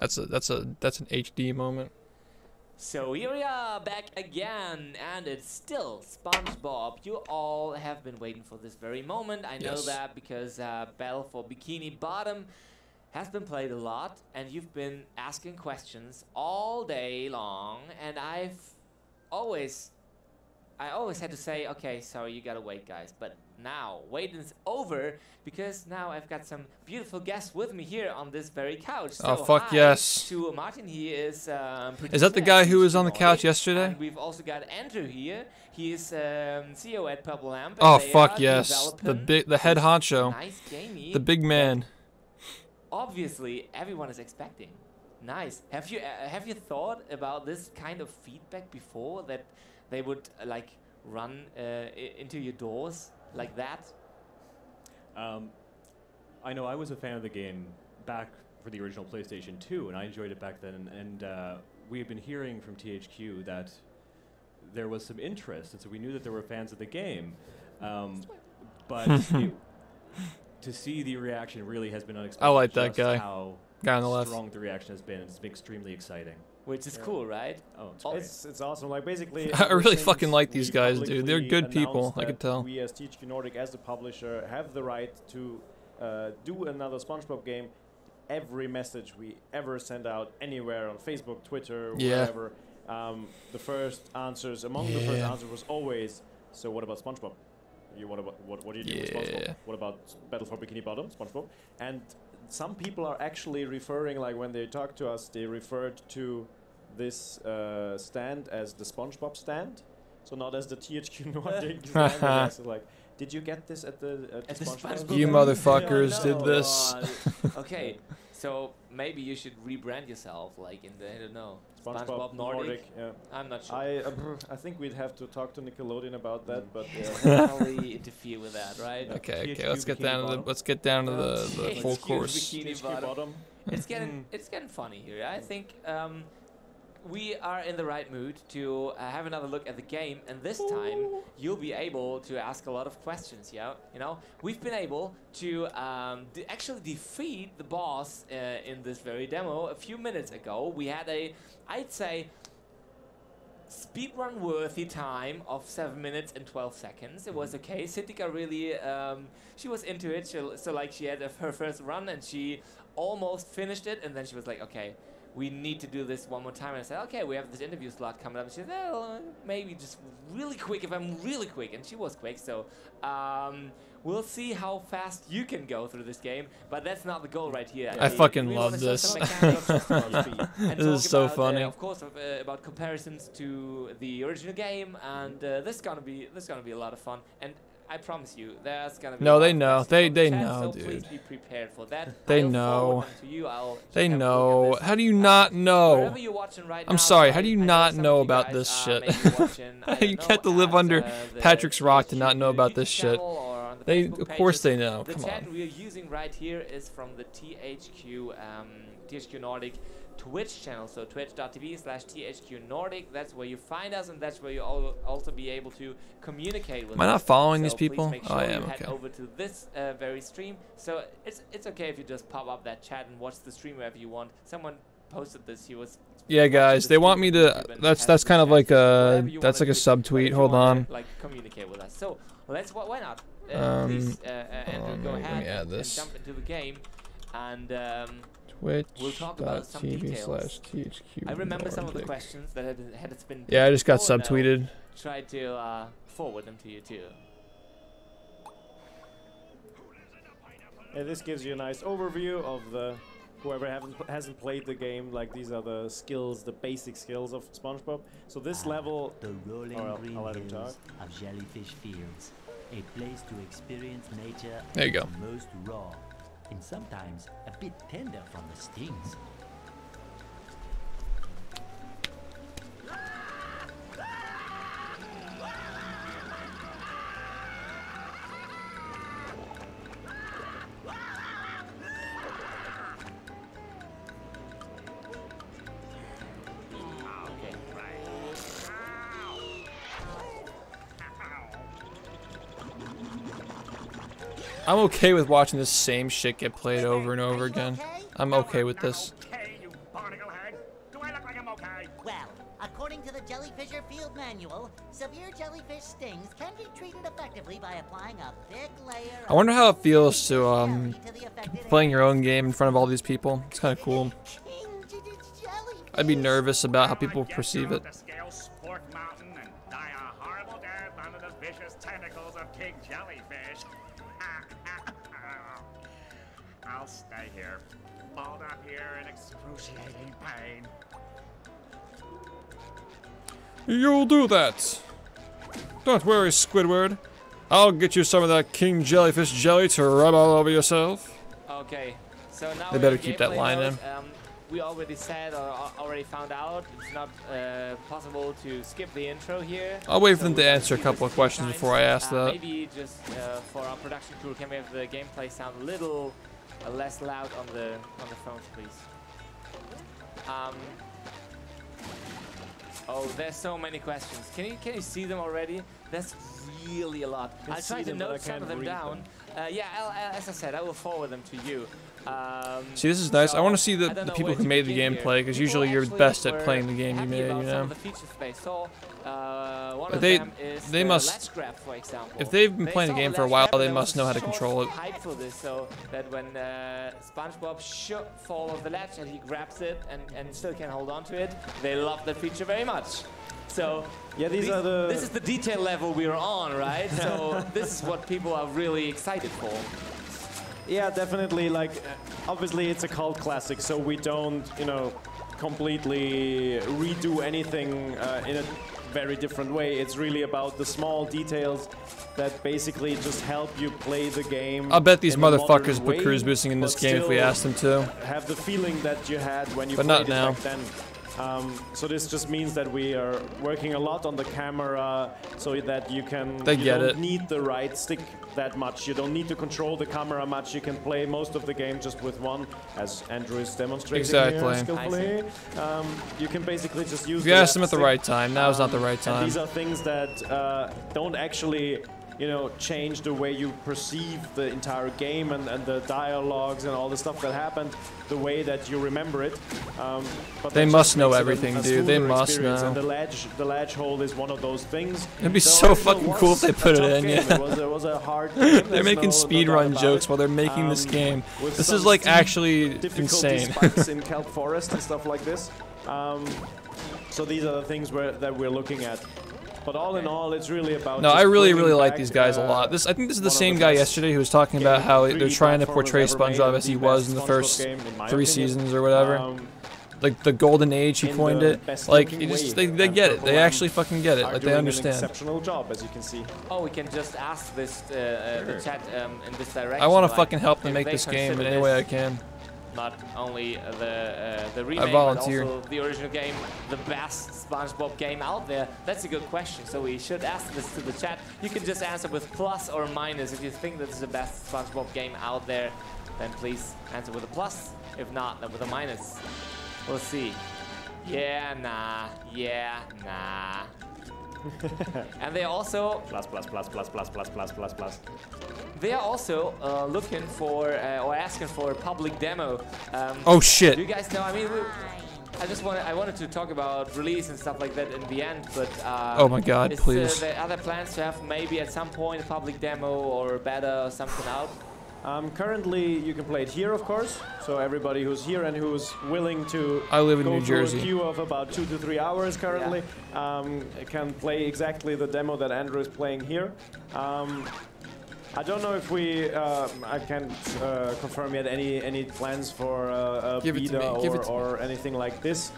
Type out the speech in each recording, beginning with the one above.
That's an HD moment. So here we are back again, and it's still SpongeBob. You all have been waiting for this very moment. I know that because Battle for Bikini Bottom has been played a lot, and you've been asking questions all day long, and I always had to say, okay, sorry, you gotta wait, guys. But now, waiting is over, because now I've got some beautiful guests with me here on this very couch. So Oh, fuck hi yes. to Martin. He is Is that the guy who was on the couch yesterday? And we've also got Andrew here. He is CEO at Purple Lamp. Oh, fuck yes. The head honcho. Nice gamey. The big man. Obviously, everyone is expecting. Nice. Have you thought about this kind of feedback before, that they would like run into your doors like that? I know I was a fan of the game back for the original PlayStation 2, and I enjoyed it back then. And we've been hearing from THQ that there was some interest, and so we knew that there were fans of the game. But to see the reaction really has been unexpected. I like that guy. How guy on the left. Strong the reaction has been. It's been extremely exciting. Which is cool, right? Oh, it's awesome. Like basically, I really fucking like these guys, dude. They're good people. I can tell. We as THQ Nordic, as the publisher, have the right to do another SpongeBob game. Every message we ever send out anywhere on Facebook, Twitter, wherever, the first answers among the first answers was always, "So what about SpongeBob? What do you do with SpongeBob? What about Battle for Bikini Bottom, SpongeBob?" And some people are actually referring, like when they talk to us, they referred to this stand as the SpongeBob stand, so not as the THQ Nordic stand. So like, did you get this at the SpongeBob? You motherfuckers did this. Okay, so maybe you should rebrand yourself, like in the, I don't know, SpongeBob Nordic. Yeah. I'm not sure. I think we'd have to talk to Nickelodeon about that, but probably interfere with that, right? Okay, let's get down to the full course. Bikini Bottom. It's getting funny here. I think we are in the right mood to have another look at the game, and this time you'll be able to ask a lot of questions. Yeah, you know, we've been able to actually defeat the boss in this very demo a few minutes ago. We had I'd say, speedrun worthy time of 7 minutes and 12 seconds. It was okay. Sitika really, she was into it. So like she had her first run and she almost finished it, and then she was like, okay, we need to do this one more time. And I said, okay, we have this interview slot coming up. And she said, well, maybe just really quick if I'm really quick. And she was quick. So we'll see how fast you can go through this game. But that's not the goal right here. I fucking love this. This is so funny. Of course, about comparisons to the original game. And this is gonna be a lot of fun. And I promise you, there's gonna be. No, they know. They know, so dude. Please be prepared for that. They know. They know. How do you not know? Right I'm sorry. How do you not know about this shit? You have to live under Patrick's rock to not know about this shit. Of course they know. The Come chat on. we're using right here is from the THQ Nordic Twitch channel, so twitch.tv/THQ Nordic. That's where you find us, and that's where you'll also be able to communicate with us. Am I not following these please people? make sure I am. you head Okay. over to this very stream. So it's okay if you just pop up that chat and watch the stream wherever you want. Someone posted this. He was. Yeah, guys, they want me to. That's kind of like a subtweet. Hold on. Like communicate with us. So why not? Please, Andrew, go ahead and jump into the game, and we'll talk about some details. I remember some of the questions that had been. Yeah, I just got subtweeted. Try to forward them to you too. Yeah, this gives you a nice overview of the whoever hasn't played the game. Like, these are the skills, the basic skills of SpongeBob. So this level, the rolling green I'll let him talk. Of Jellyfish Fields, a place to experience nature there you go. Most raw, and sometimes a bit tender from the stings. I'm okay with watching the same shit get played over and over again. I'm okay with this. Well, according to the Jellyfisher Field Manual, severe jellyfish stings can be treated effectively by applying a thick layer. I wonder how it feels to playing your own game in front of all these people. It's kind of cool. I'd be nervous about how people perceive it. King Jellyfish. I'll stay here, balled up here in excruciating pain. You'll do that. Don't worry, Squidward. I'll get you some of that King Jellyfish jelly to rub all over yourself. Okay, so now they better keep that line in. We already said or already found out it's not possible to skip the intro here. I'll wait for them to answer a couple of questions before I ask that. Maybe just for our production crew, can we have the gameplay sound a little less loud on the phones, please? Oh, there's so many questions. Can you see them already? That's really a lot. I'll try to note some of them down. Yeah, as I said, I will forward them to you. See, this is nice. I want to see the people who made the game play, because usually you're best at playing the game you made, you know. But they must, if they've been playing the game for a while, they must know how to control it. For this, so that when SpongeBob should fall off the ledge and he grabs it and still can hold on to it, they love that feature very much. So yeah, this is the detail level we're on, right? So this is what people are really excited for. Yeah, definitely. Like, obviously, it's a cult classic, so we don't, you know, completely redo anything in a very different way. It's really about the small details that basically just help you play the game. I'll bet these motherfuckers put cruise boosting in this game if we asked them to. Have the feeling that you had when you played it now. back then. So this just means that we are working a lot on the camera so that you can don't need the right stick that much. You don't need to control the camera much. You can play most of the game just with one, as Andrew is demonstrating here skillfully. You can basically just use. You asked them at the right time. Now is not the right time. And these are things that don't actually, you know, change the way you perceive the entire game and the dialogues and all the stuff that happened, the way that you remember it. But they must know everything, dude. They must know. And the ledge hold is one of those things. It'd be so fucking cool if they put it in. Yeah. It was a hard game. They're making speedrun jokes while they're making this game. This is like actually insane. Spikes in Kelp Forest and stuff like this. So these are the things that we're looking at. But all in all, it's really about. No, I really like these guys a lot. I think this is the same guy yesterday who was talking about how they're trying to portray SpongeBob as he was in the first 3 seasons or whatever. Like the golden age, he coined it. Like they get it. They actually fucking get it. Like they understand. An exceptional job, as you can see. Oh, we can just ask this the chat in this direction. I want to fucking help them make this game in any way I can. Not only the remake, but also the original game, the best SpongeBob game out there? That's a good question, so we should ask this to the chat. You can just answer with plus or minus. If you think this is the best SpongeBob game out there, then please answer with a plus. If not, then with a minus. We'll see. Yeah, nah. Yeah, nah. And they also plus. They are also looking for or asking for a public demo. Oh shit! Do you guys know? I mean, I wanted to talk about release and stuff like that in the end, but oh my god, please! There other plans to have maybe at some point a public demo or beta or something out? Currently, you can play it here, of course. So everybody who's here and who's willing to I live in go New Jersey. through a queue of about 2 to 3 hours currently, can play exactly the demo that Andrew is playing here. I don't know if I can't confirm yet any plans for a beta or anything like this.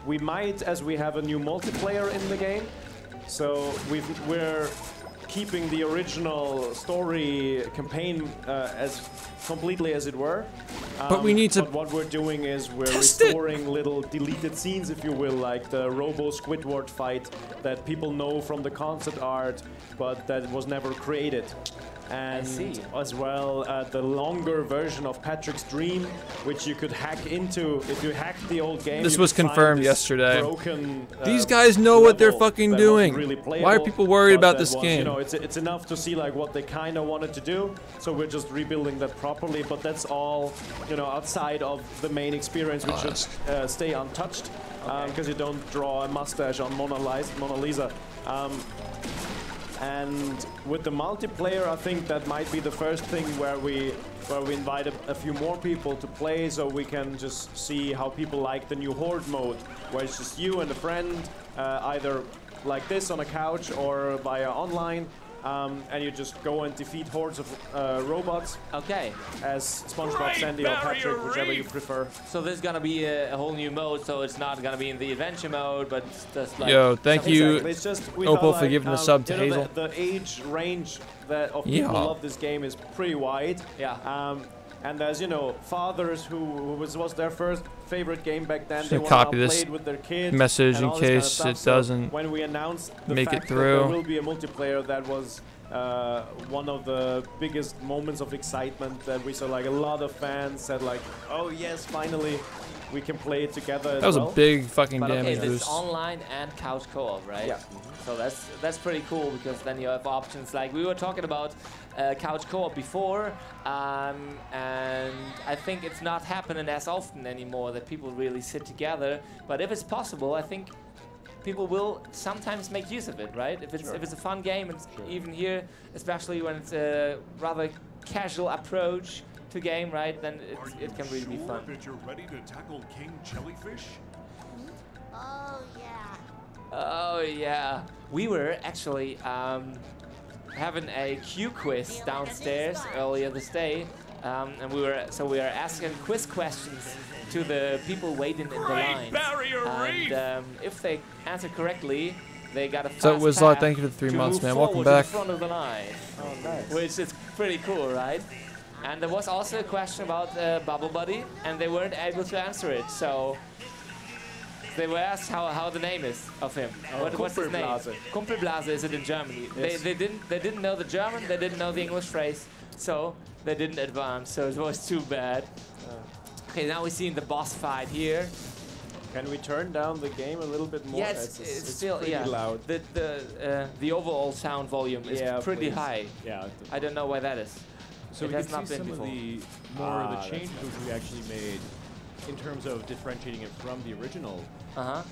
We might, as we have a new multiplayer in the game. So we're keeping the original story campaign as completely as it were. But we need to. But what we're doing is we're restoring little deleted scenes, if you will, like the Robo Squidward fight that people know from the concept art, but that was never created. and see. as well the longer version of Patrick's Dream, which you could hack into. If you hacked the old game, This you was could find confirmed this yesterday. Broken, These guys know what they're level fucking that doing. wasn't really Why are playable, people worried but about that this was, game? You know, it's enough to see like what they kind of wanted to do. So we're just rebuilding that properly. But that's all, you know, outside of the main experience, which should stay untouched, because you don't draw a mustache on Mona Lisa. And with the multiplayer, I think that might be the first thing where we invite a few more people to play, so we can just see how people like the new Horde mode, where it's just you and a friend, either like this on a couch or via online, and you just go and defeat hordes of robots. Okay. As SpongeBob, Sandy, or Patrick, whichever you prefer. So this is gonna be a whole new mode. So it's not gonna be in the adventure mode, but it's just like. Yo, thank you, Exactly. It's just, we Opal, felt for giving the sub to you know, Hazel. The age range of people who love this game is pretty wide. Yeah. And there's, you know, fathers who was their first favorite game back then. They Should want copy to this play it with their kids message and in all this kind of case stuff. it So doesn't when we announced the make it fact that through. there will be a multiplayer, that was one of the biggest moments of excitement that we saw. Like a lot of fans said, like, "Oh yes, finally, we can play it together." That was well. a big fucking But okay, damage this is boost. online and couch co-op, right? Yeah. So that's pretty cool, because then you have options. Like we were talking about couch co-op before, and I think it's not happening as often anymore that people really sit together. But if it's possible, I think people will sometimes make use of it, right? If it's a fun game, and even here, especially when it's a rather casual approach to game, right? Then it can really be fun. That you're ready to tackle King Jellyfish? Oh, yeah. Oh yeah, we were actually having a Q quiz downstairs earlier this day, and we were asking quiz questions to the people waiting in the line. And if they answer correctly, they got a fast So it was path thank you for the 3 to months, move man. Welcome forward to back. the front of the line. Oh, nice. Which is pretty cool, right? And there was also a question about Bubble Buddy, and they weren't able to answer it. So they were asked how the name is of him. What's his name? Kumpelblase is it in Germany. Yes. They didn't know the German, they didn't know the English phrase, so they didn't advance. So it was too bad. Okay, now we're seeing the boss fight here. Can we turn down the game a little bit more? Yeah, it's still pretty loud. The overall sound volume is pretty high. Yeah. I don't know why that is. So It we has can not see been some before. of the more of the changes which we actually made in terms of differentiating it from the original,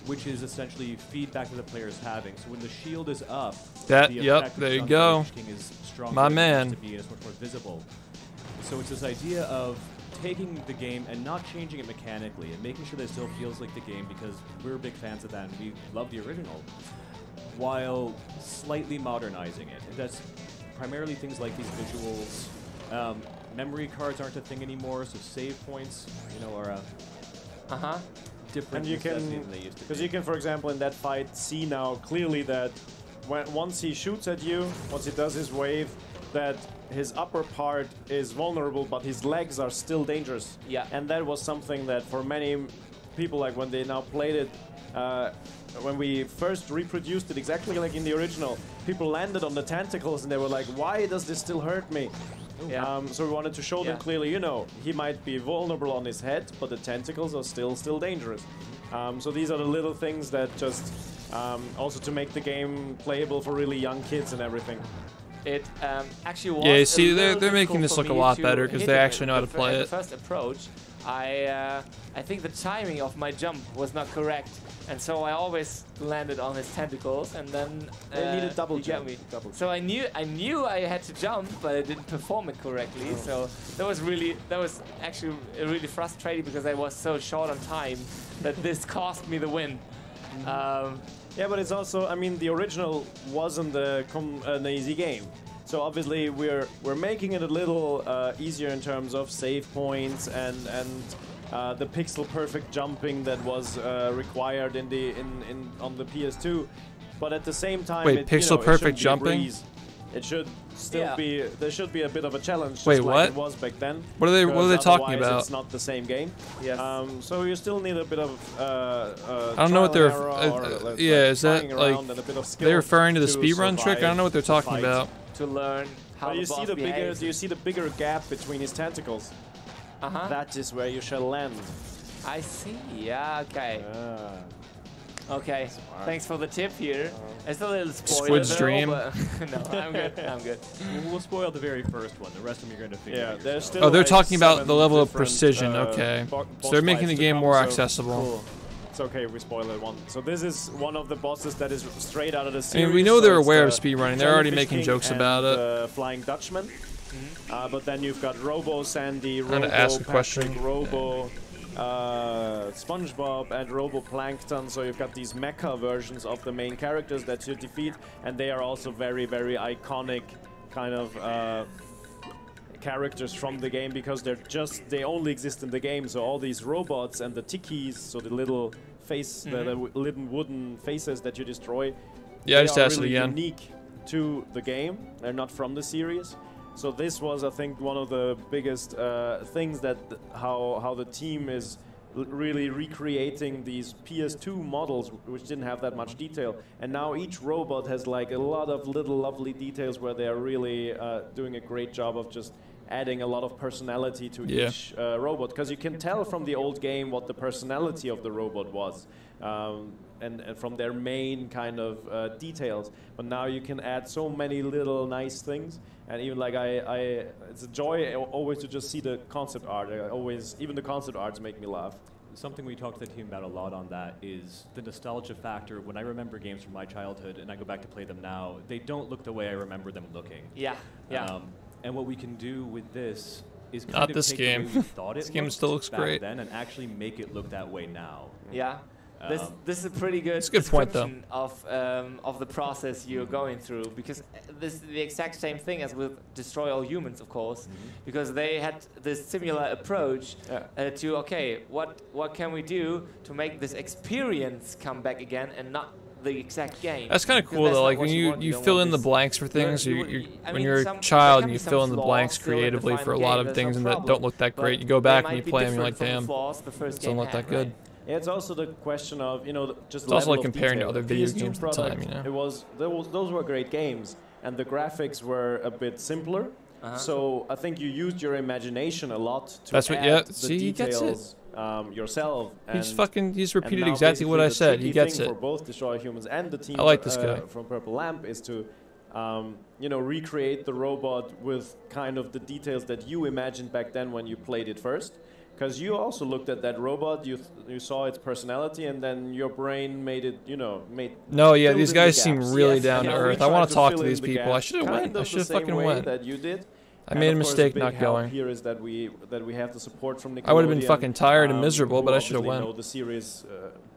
which is essentially feedback that the player is having. So when the shield is up, That- the yep, effect there you on go. the Lich King is stronger My than it man. used to be, and it's much more visible. So it's this idea of taking the game and not changing it mechanically and making sure that it still feels like the game, because we're big fans of that and we love the original, while slightly modernizing it. And that's primarily things like these visuals. Memory cards aren't a thing anymore, so save points, you know, are a different And you necessity can, than they used to because be. you can, for example, in that fight, see now clearly that once he shoots at you, once he does his wave, that his upper part is vulnerable, but his legs are still dangerous. Yeah. And that was something that for many people, like when they now played it, when we first reproduced it exactly like in the original, people landed on the tentacles and they were like, why does this still hurt me? Yeah. So we wanted to show them Yeah. clearly, you know, he might be vulnerable on his head, but the tentacles are still dangerous. So these are the little things that just also to make the game playable for really young kids and everything. It actually was. Yeah, see, a little they're making difficult this for look a me lot to better because hit they it actually know how to at play the it. first approach, I think the timing of my jump was not correct, and so I always landed on his tentacles, and then They need a double he got jump. me. Double So I knew I had to jump, but I didn't perform it correctly. So that was actually really frustrating, because I was so short on time that this cost me the win. Yeah, but it's also, I mean, the original wasn't an easy game. So obviously we're making it a little easier in terms of save points and the pixel perfect jumping that was required on the PS2. But at the same time, Wait, it, pixel you know, perfect it shouldn't be a jumping? breeze. It should still Yeah. be. There should be a bit of a challenge. Just Wait, like what? it was back then. What are they because talking otherwise about? It's not the same game. Yes. So you still need a bit of. I don't know what they're. Yeah, is that like? They referring to the speedrun trick? I don't know what they're talking about. To learn how But the you see boss the bigger, behaves. do you see the bigger gap between his tentacles? That is where you shall land. I see. Yeah. Okay. Ah. Okay. Thanks for the tip here. It's a little spoiler. Squid's though, dream. but no, I'm good. I'm good. We'll spoil the very first one. The rest of them you're going to figure Yeah, out there's yourself. still. Oh, they're like talking about 7 the level of different, precision. Okay, boss so they're making fights the to game come, more so accessible. Cool. It's okay if we spoil that one. So this is one of the bosses that is straight out of the I series. mean, we know so they're it's aware of the speedrunning. They're already Jellyfish making King jokes and about it. the Flying Dutchman. But then you've got Robo Sandy, I'm gonna Robo ask a Patrick, question. Robo SpongeBob, and Robo Plankton. So you've got these mecha versions of the main characters that you defeat, and they are also very, very iconic kind of characters from the game because they only exist in the game. So all these robots and the tikis, so the little face, the little wooden faces that you destroy. Yeah, I just they are asked it really again. unique to the game. They're not from the series. So this was, I think, one of the biggest things that how the team is really recreating these PS2 models, which didn't have that much detail. And now each robot has like a lot of little lovely details where they are really doing a great job of just adding a lot of personality to each robot. Because you can tell from the old game what the personality of the robot was. And from their main kind of details. But now you can add so many little nice things. And even like it's a joy always to just see the concept art. Even the concept arts make me laugh. Something we talked to the team about a lot on that is the nostalgia factor. When I remember games from my childhood and I go back to play them now, they don't look the way I remember them looking. Yeah. Yeah. And what we can do with this is kind Not of this take game. the way we thought it This game looked still looks back great. then and actually make it look that way now. Yeah. This is a pretty good, a good point, though. description of the process you're going through, because this is the exact same thing as with Destroy All Humans, of course, because they had this similar approach to, okay, what can we do to make this experience come back again and not the exact game. That's kind of Because cool that's though. not Like what when you you, want. you don't fill want in the this- blanks for things. I When mean, you're a there child can and be you some fill in the flaws blanks still in the creatively for a final lot game, of there's things no and that problem, don't look that but great. You go they back might and you be play them, you're like, different from the damn, flaws the first doesn't game look that had, good. right? Yeah, it's also the question of, just It's also level like of comparing to detail. other video PS2 games at the time, product, those were great games, and the graphics were a bit simpler. So I think you used your imagination a lot to That's what- add yeah, the see, he gets it. details yourself. He's repeated and now exactly what basically I the said. He tricky gets thing it. for both Destroy All Humans and the team I like this guy. from Purple Lamp is to recreate the robot with kind of the details that you imagined back then when you played it first. Because you also looked at that robot, you saw its personality, and then your brain made it, made. No, yeah, filled these in the guys seem gaps. really Yes, down and to now we earth. I try want to talk fill to in these the people. I gaps should have kind went. I of should the have same fucking way went. that you did. I And made a of course, mistake the big not help going. Here is that we have the support from Nickelodeon. I would have been fucking tired and miserable, who but I should have obviously went. know the series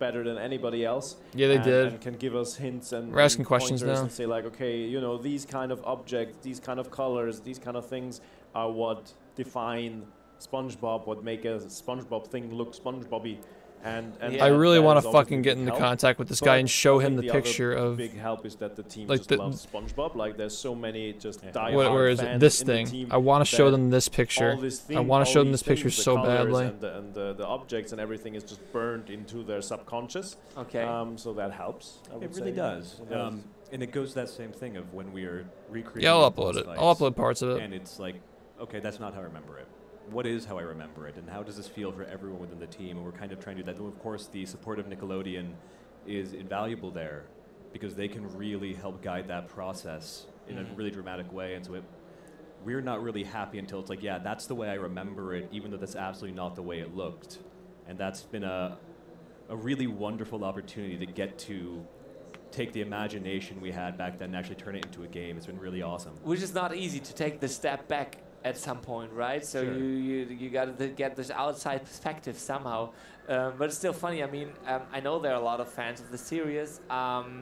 better than anybody else. Yeah, they did. And can give us hints and We're asking and questions pointers now. and say like, okay, these kind of objects, these kind of colors, these kind of things are what define SpongeBob, what make a SpongeBob thing look SpongeBobby. And Yeah. I really that want has to always fucking been get big into help. contact with this But guy and show I him think the other picture of big help is that the team like just the- loves SpongeBob. Like there's so many just diehard where is it? fans This in the thing. team I want to show that them this picture. all this I theme- want to all show them these this picture things, the so colors badly. and the objects and everything is just burned into their subconscious. Okay. So that helps. I would It really say. does. It does. And it goes to that same thing of when we are recreating. Yeah, I'll the boss upload it. fights, I'll upload parts of it. And it's like, okay, that's not how I remember it. What is how I remember it, and how does this feel for everyone within the team? And we're kind of trying to do that. And of course, the support of Nickelodeon is invaluable there because they can really help guide that process in a really dramatic way. And so we're not really happy until it's like, yeah, that's the way I remember it, even though that's absolutely not the way it looked. And that's been a really wonderful opportunity to get to take the imagination we had back then and actually turn it into a game. It's been really awesome. Which is not easy to take the step back at some point, right? So Sure. you got to get this outside perspective somehow. But it's still funny. I mean, I know there are a lot of fans of the series.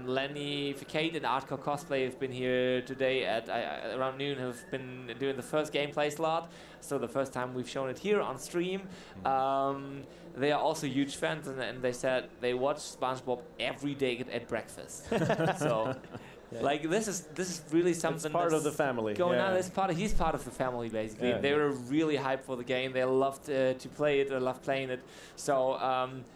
Lenny, Ficate, and Artcore Cosplay have been here today at around noon. Have been doing the first gameplay slot. So the first time we've shown it here on stream. They are also huge fans, and they said they watch SpongeBob every day at breakfast. So. Yeah. Like this is really something. It's part that's of the family. going on. Yeah. He's part of the family basically. Yeah. They were really hyped for the game. They loved to play it. They loved playing it. So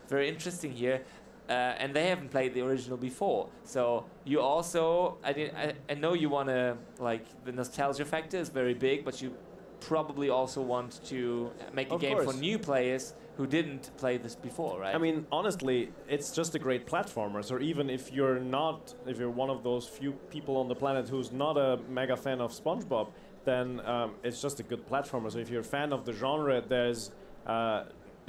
very interesting here. and they haven't played the original before. So you also, I know you want to, like, the nostalgia factor is very big, but you probably also want to make a game for new players who didn't play this before, right? I mean, honestly, it's just a great platformer. So even if you're one of those few people on the planet who's not a mega fan of SpongeBob, then it's just a good platformer. So if you're a fan of the genre, there's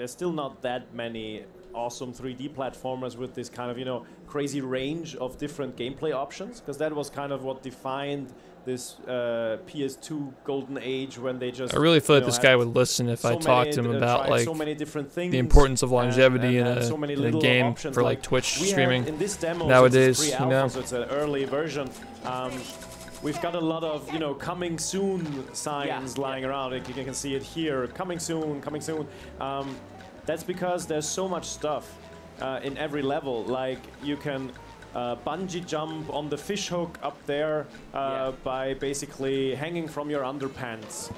still not that many awesome 3D platformers with this kind of, you know, crazy range of different gameplay options, because that was kind of what defined this PS2 golden age, when they just... I really feel like this guy would listen if I talked to him about like so many different things, the importance of longevity in so a game options. for like Twitch streaming in this demo, nowadays, you know. So it's an early version. We've got a lot of, you know, coming soon signs lying around. Like you can see it here, coming soon, coming soon. That's because there's so much stuff in every level. Like you can bungee jump on the fish hook up there by basically hanging from your underpants.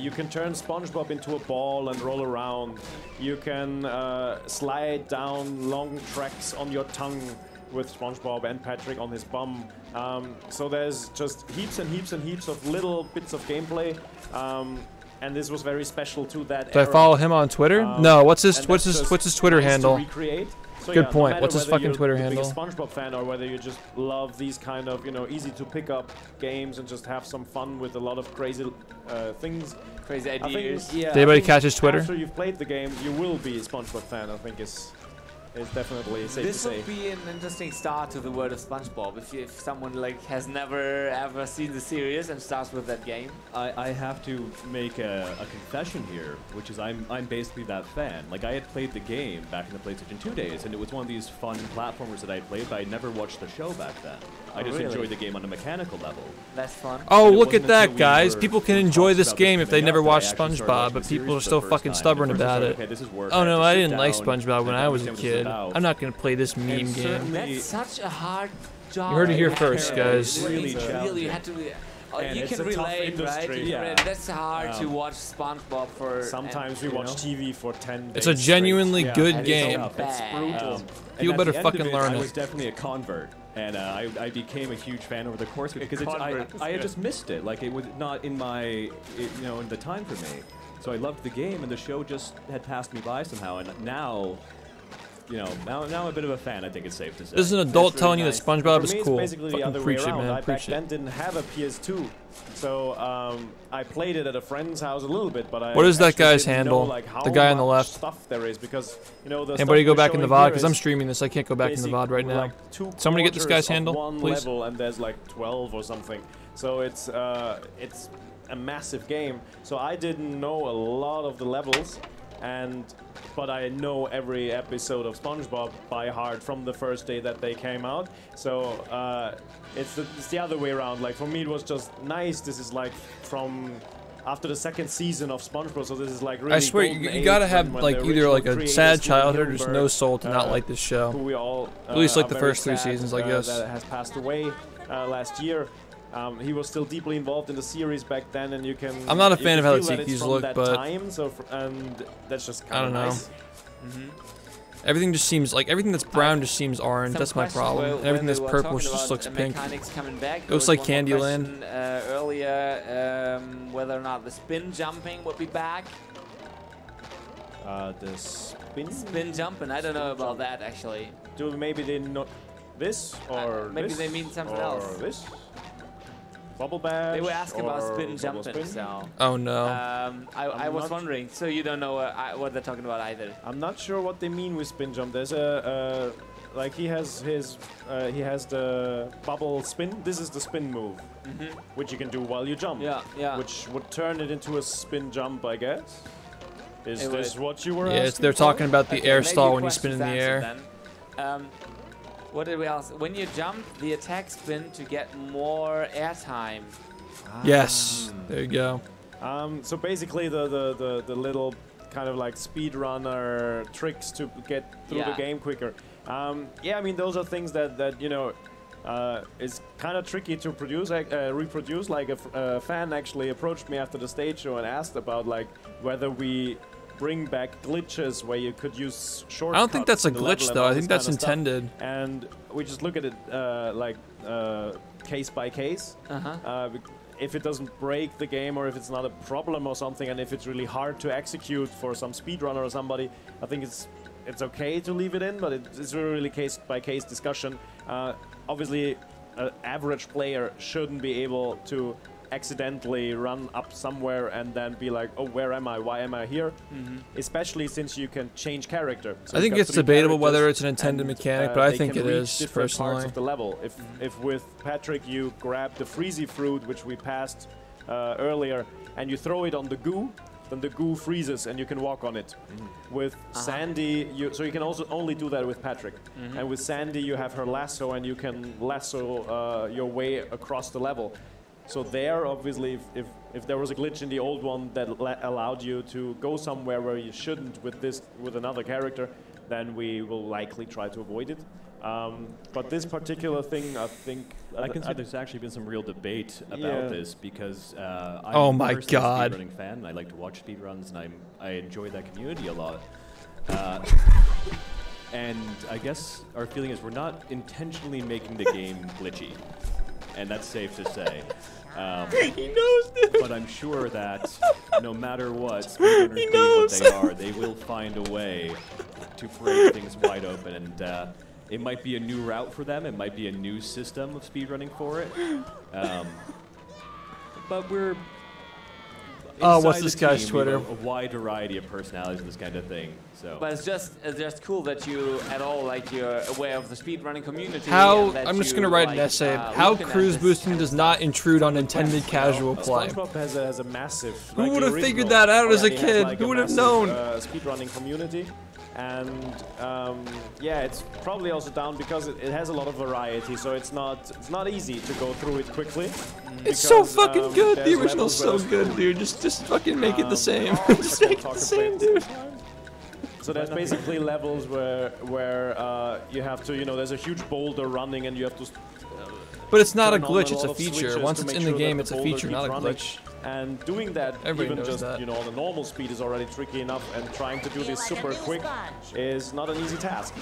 You can turn SpongeBob into a ball and roll around. You can slide down long tracks on your tongue with SpongeBob and Patrick on his bum. So there's just heaps and heaps and heaps of little bits of gameplay. And this was very special to that era. Do I follow him on Twitter? No. What's his Twitter handle? So good point. What's his fucking Twitter handle? If you're a SpongeBob fan, or whether you just love these kind of, you know, easy to pick up games and just have some fun with a lot of crazy things, crazy ideas. Did anybody catch his Twitter? After you've played the game, you will be a SpongeBob fan. I think is definitely safe to say. This would be an interesting start to the world of SpongeBob if someone like has never ever seen the series and starts with that game. I have to make a confession here, which is I'm basically that fan. Like I had played the game back in the PlayStation 2 days, and it was one of these fun platformers that I played, but I never watched the show back then. I just enjoyed the game on a mechanical level. That's fun. Oh, look at that, guys! People can enjoy this game if they never watched SpongeBob, but people are still fucking stubborn about it. Oh no, I didn't like SpongeBob when I was a kid. I'm not gonna play this meme game. That's such a hard job. You heard it here first, guys. Really had to. You can relate, right? Yeah. That's hard to watch SpongeBob for. Sometimes we watch TV for 10 days. It's a genuinely good game. It's brutal. People better fucking learn it. I was definitely a convert, and I became a huge fan over the course of it because I had just missed it. Like it was not in my, in the time for me. So I loved the game, and the show just had passed me by somehow, and now. Now I'm a bit of a fan, I think it's safe to say. This is an adult telling you that SpongeBob is cool. Basically the other way around. I back then didn't have a PS2, so I played it at a friend's house a little bit, but I. What is that guy's handle? Like how the guy on the left. Stuff there is because the anybody go back in the VOD because I'm streaming this. I can't go back in the VOD right now. Like somebody get this guy's handle, one please. Level and there's like 12 or something, so it's a massive game. So I didn't know a lot of the levels, but I know every episode of SpongeBob by heart from the first day that they came out. So it's the other way around. Like for me, it was just nice. This is like from after the second season of SpongeBob. So this is like really. I swear you gotta have like either like a sad childhood or just no soul to not like this show. Who we all at least like the first 3 seasons, I guess. That has passed away last year. He was still deeply involved in the series back then, and you can. I'm not a fan of how the Tiki's look, but and that's just I don't know. Nice. Everything just seems like everything that's brown just seems orange. That's my problem. And everything that's purple just looks pink. It looks like Candyland. Earlier, whether or not the spin jumping would be back. The spin jumping. I don't know about that actually. Do maybe they not this or maybe this, they mean something or else. This. Bubble bash. They were asking about spin jumping, spin? so. Oh no. I was wondering. So you don't know what they're talking about either. I'm not sure what they mean with spin jump. There's a like he has the bubble spin. This is the spin move, which you can do while you jump. Yeah. Which would turn it into a spin jump, I guess. Is this what you were asking? Yes, they're talking about the air stall when you spin in the air. What did we ask? When you jump, the attack spin to get more airtime. Yes, there you go. So basically, the little kind of like speedrunner tricks to get through the game quicker. Yeah, I mean those are things that is kind of tricky to reproduce. Like a fan actually approached me after the stage show and asked about like whether we bring back glitches where you could use shortcuts. I don't think that's a glitch though. I think that's intended. And we just look at it like case by case. If it doesn't break the game, or if it's not a problem or something, and if it's really hard to execute for some speedrunner or somebody, I think it's okay to leave it in, but it's really case by case discussion. Obviously, an average player shouldn't be able to accidentally run up somewhere and then be like, oh, where am I? Why am I here? Especially since you can change character. So I think it's debatable whether it's an intended mechanic, but I think it is, personally. Parts of the level. If with Patrick you grab the freezy fruit, which we passed earlier, and you throw it on the goo, then the goo freezes and you can walk on it. With Sandy, so you can also only do that with Patrick. And with Sandy, you have her lasso, and you can lasso your way across the level. So there, obviously, if there was a glitch in the old one that allowed you to go somewhere where you shouldn't with another character, then we will likely try to avoid it. But this particular thing, I think... I can say there's actually been some real debate about this, because I'm oh my personally God. a speedrunning fan, and I like to watch speedruns, and I enjoy that community a lot. And I guess our feeling is we're not intentionally making the game glitchy. And that's safe to say. He knows this. But I'm sure that no matter what, speedrunners being what they are, they will find a way to break things wide open. And it might be a new route for them. It might be a new system of speedrunning for it. But we're... what's this guy's Twitter? A wide variety of personalities and this kind of thing. So. But it's just cool that you at all you're aware of the speedrunning community. I'm just gonna write an essay. How cruise boosting does not intrude on intended casual play. SpongeBob has a massive. Who would have figured that out as a kid? Who would have known? Speedrunning community, and yeah, it's probably also down because it has a lot of variety. So it's not easy to go through it quickly. It's so fucking good. The original's so good, dude. Just fucking make it the same. Just make it the same, dude. So there's basically levels where you have to, there's a huge boulder running and you have to... But it's not a glitch, it's a feature. Once it's in the game, it's a feature, not a glitch. And doing that, even just, on the normal speed is already tricky enough, and trying to do this super quick is not an easy task.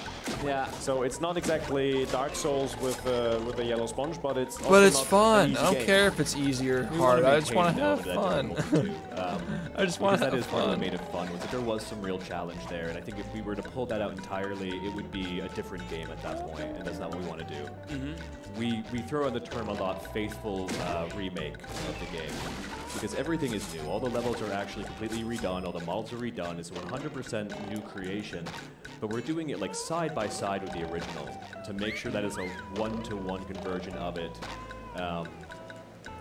Yeah. So it's not exactly Dark Souls with the yellow sponge, but it's also But it's not fun. an I don't easy care if it's easy or hard. I just want to have fun. I just want to have fun. That is what made fun. it fun, was that there was some real challenge there, and I think if we were to pull that out entirely, it would be a different game at that point, and that's not what we want to do. We throw in the term a lot, faithful remake of the game. Because everything is new. All the levels are actually completely redone. All the models are redone. It's 100% new creation. But we're doing it side by side with the original to make sure that it's a one-to-one conversion of it.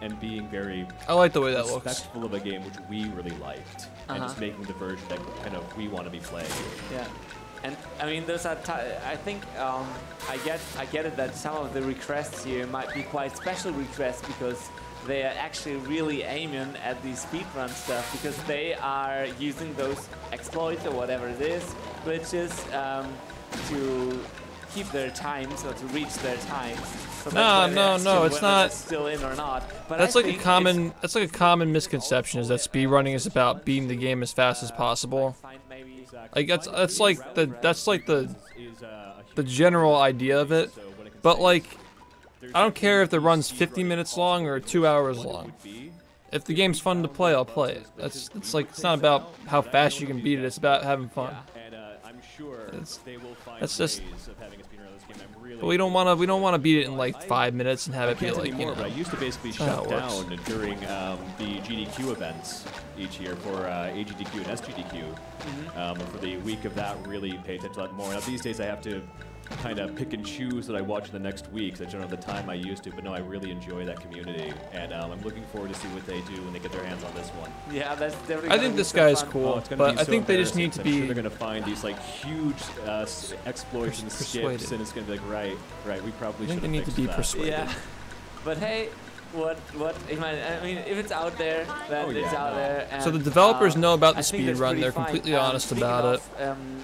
And being very I like the way that looks. respectful of a game which we really liked. And just making the version that kind of we want to be playing. Yeah. And I mean, there's I think I get it that some of the requests here might be quite special requests, because they are actually really aiming at the speedrun stuff, because they are using those exploits or whatever it is, glitches, to keep their times or to reach their times. So no, it's not. Still in or not. But That's like a common misconception, is that speedrunning is about beating the game as fast as possible. Like that's like the general idea of it. But I don't care if the run's 50 minutes long or 2 hours long. If the game's fun to play, I'll play it. It's not about how fast you can beat it. It's about having fun. That's just. But we don't want to beat it in 5 minutes and have it be But I used to basically shut down during the GDQ events each year for AGDQ and SGDQ. For the week of that, really pay attention a lot more. Now these days I have to kind of pick and choose that I watch the next week, because I don't have the time I used to. But no, I really enjoy that community, and I'm looking forward to see what they do when they get their hands on this one. Yeah, that's definitely. I think this guy is cool, but I think they just need to be. I'm sure they're going to find these huge exploits and skips, and it's going to be right. We probably should have fixed that. They need to be persuaded. Yeah, but hey, what? I mean, if it's out there, then it's out there. And, so the developers know about the speedrun. They're completely honest about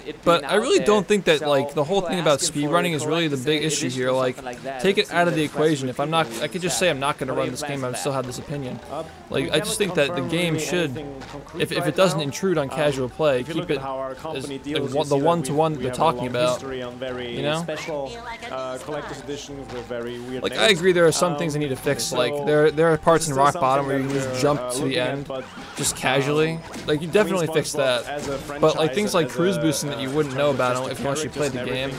it. But I really don't think that like the whole thing about speedrunning is really the big issue here. Like, take it out of the equation. If I'm not, I could just say I'm not going to run this game. I would still have this opinion. Like, I just think that the game should, if it doesn't intrude on casual play, keep it as like, the one-to-one that they're talking about. You know? Like, I agree there are some things they need to fix. Like, there are parts in Rock Bottom where you can just jump to the end, just casually. Like, you definitely fix that. But like things like cruise boosting that you wouldn't know about if you actually played the game.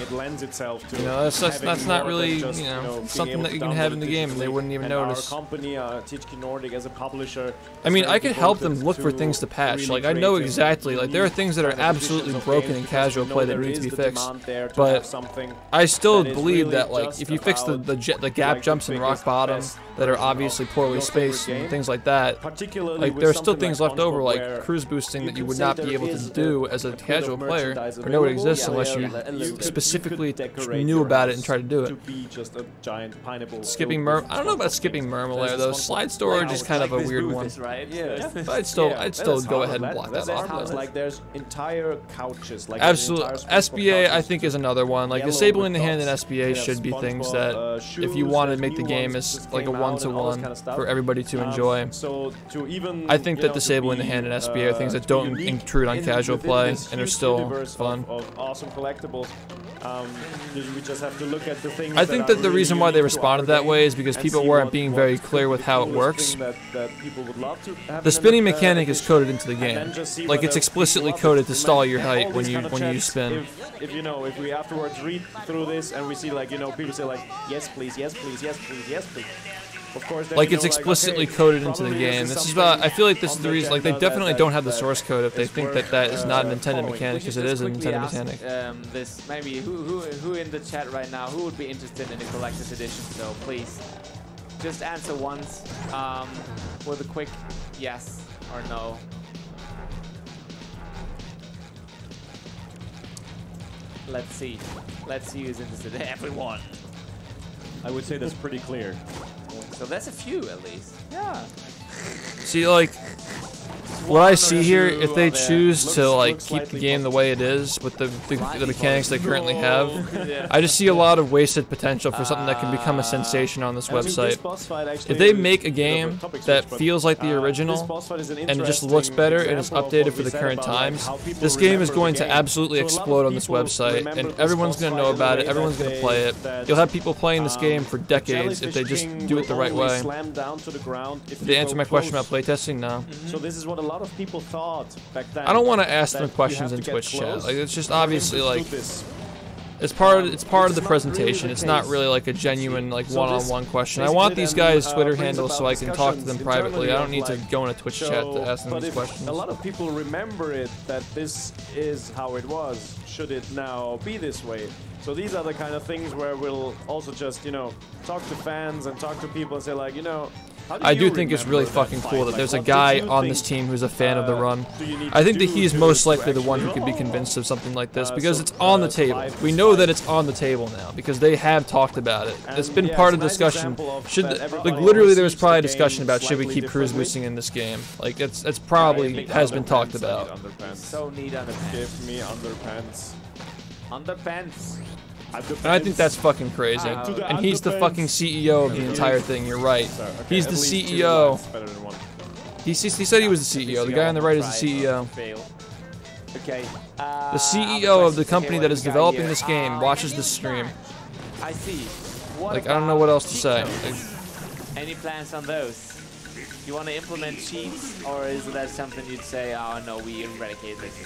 You know, that's not really, you know, something that you can have in the game and they wouldn't even notice. I mean, I could help them look for things to patch. Like, I know exactly. Like, there are things that are absolutely broken in casual play that need to be fixed. But I still believe that, like, if you fix the gap jumps in Rock Bottom that are obviously poorly spaced and things like that, like, there are still things left over, like cruise boosting that you would not be able to do as a casual player or know it exists unless you specifically knew about it and tried to do it. Skipping I don't know about skipping Murmulair though. Slide storage is kind of a weird one. But I'd still go ahead and block that off. Like, there's entire couches. Like, absolutely. SBA I think is another one. Like, disabling the hand in SBA should be things that if you want to make the game as like a one-to-one for everybody to enjoy. I think that disabling the hand in SBA are things that don't intrude on casual play and are still fun. Awesome collectibles. We just have to look at the things. I think that the reason why they responded that way is because people weren't being very clear with how it works. The spinning mechanic is coded into the game. Like, it's explicitly coded to stall your height when you spin. If we afterwards read through this and we see, like, you know, people say like, yes please, yes please, yes please, yes please. Of course, like, it's explicitly coded into the game. This is about, I feel like this is the reason. Like, they definitely don't have the source code if they think that that is not an intended mechanic, because it is an intended mechanic. This maybe who in the chat right now who would be interested in the collector's edition? So please, just answer once with a quick yes or no. Let's see who's interested. Everyone. I would say that's pretty clear. So that's a few at least. Yeah. See, like, what I see here, if they choose to like keep the game the way it is with the mechanics they currently have, I just see a lot of wasted potential for something that can become a sensation on this website. If they make a game that feels like the original and it just looks better and is updated for the current times, this game is going to absolutely explode on this website and everyone's going to know about it, everyone's going to play it. You'll have people playing this game for decades if they just do it the right way. Did they answer my question about playtesting? No. So this is what a lot of people thought back then. I don't want to ask them questions in Twitch chat. Like, it's just obviously like it's part of the presentation. It's not really like a genuine like one-on-one question. I want these guys' Twitter handles so I can talk to them privately. I don't need to go in a Twitch chat to ask them these questions. A lot of people remember it that this is how it was. Should it now be this way? So these are the kind of things where we'll also just, you know, talk to fans and talk to people and say, like, you know, I do think it's really fucking cool that there's a guy on this team who's a fan of the run. I think that he's most likely the one who could be convinced of something like this because it's on the table. We know that it's on the table now because they have talked about it. It's been part of the discussion. Like, literally there was probably a discussion about should we keep cruise boosting in this game. Like, it's probably has been talked about. So need underpants. Give me underpants. Underpants. And I think that's fucking crazy. And he's the fucking CEO of the entire thing, you're right. He's the CEO. He said he was the CEO. The guy on the right is the CEO. The CEO of the company that is developing this game watches this stream. I see. Like, I don't know what else to say. Any plans on those? You want to implement cheats, or is that something you'd say, oh no, we eradicate this?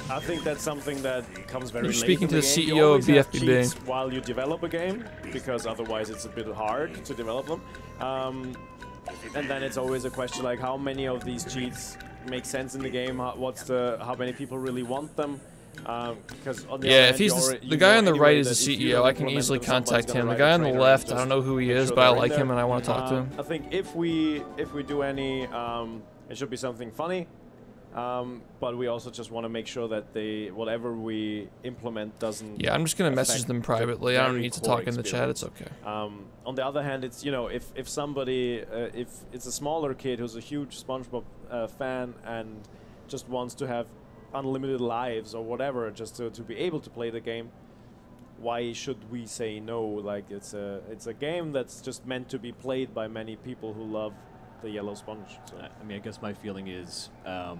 I think that's something that comes very late. You're speaking to the CEO CEO of BFBB. While you develop a game, because otherwise it's a bit hard to develop them. And then it's always a question like how many of these cheats make sense in the game? How many people really want them? Because on the if he's the guy on the right is the CEO, I can easily contact him. The guy on the left, I don't know who he is, but I like him and I want to talk to him. I think if we do any, it should be something funny. But we also just want to make sure that whatever we implement doesn't. Yeah, I'm just gonna message them privately. I don't need to talk in the chat. It's okay. On the other hand, it's if somebody if it's a smaller kid who's a huge SpongeBob fan and just wants to have unlimited lives or whatever, just to be able to play the game, why should we say no? Like it's a game that's just meant to be played by many people who love the yellow sponge. So. I mean, I guess my feeling is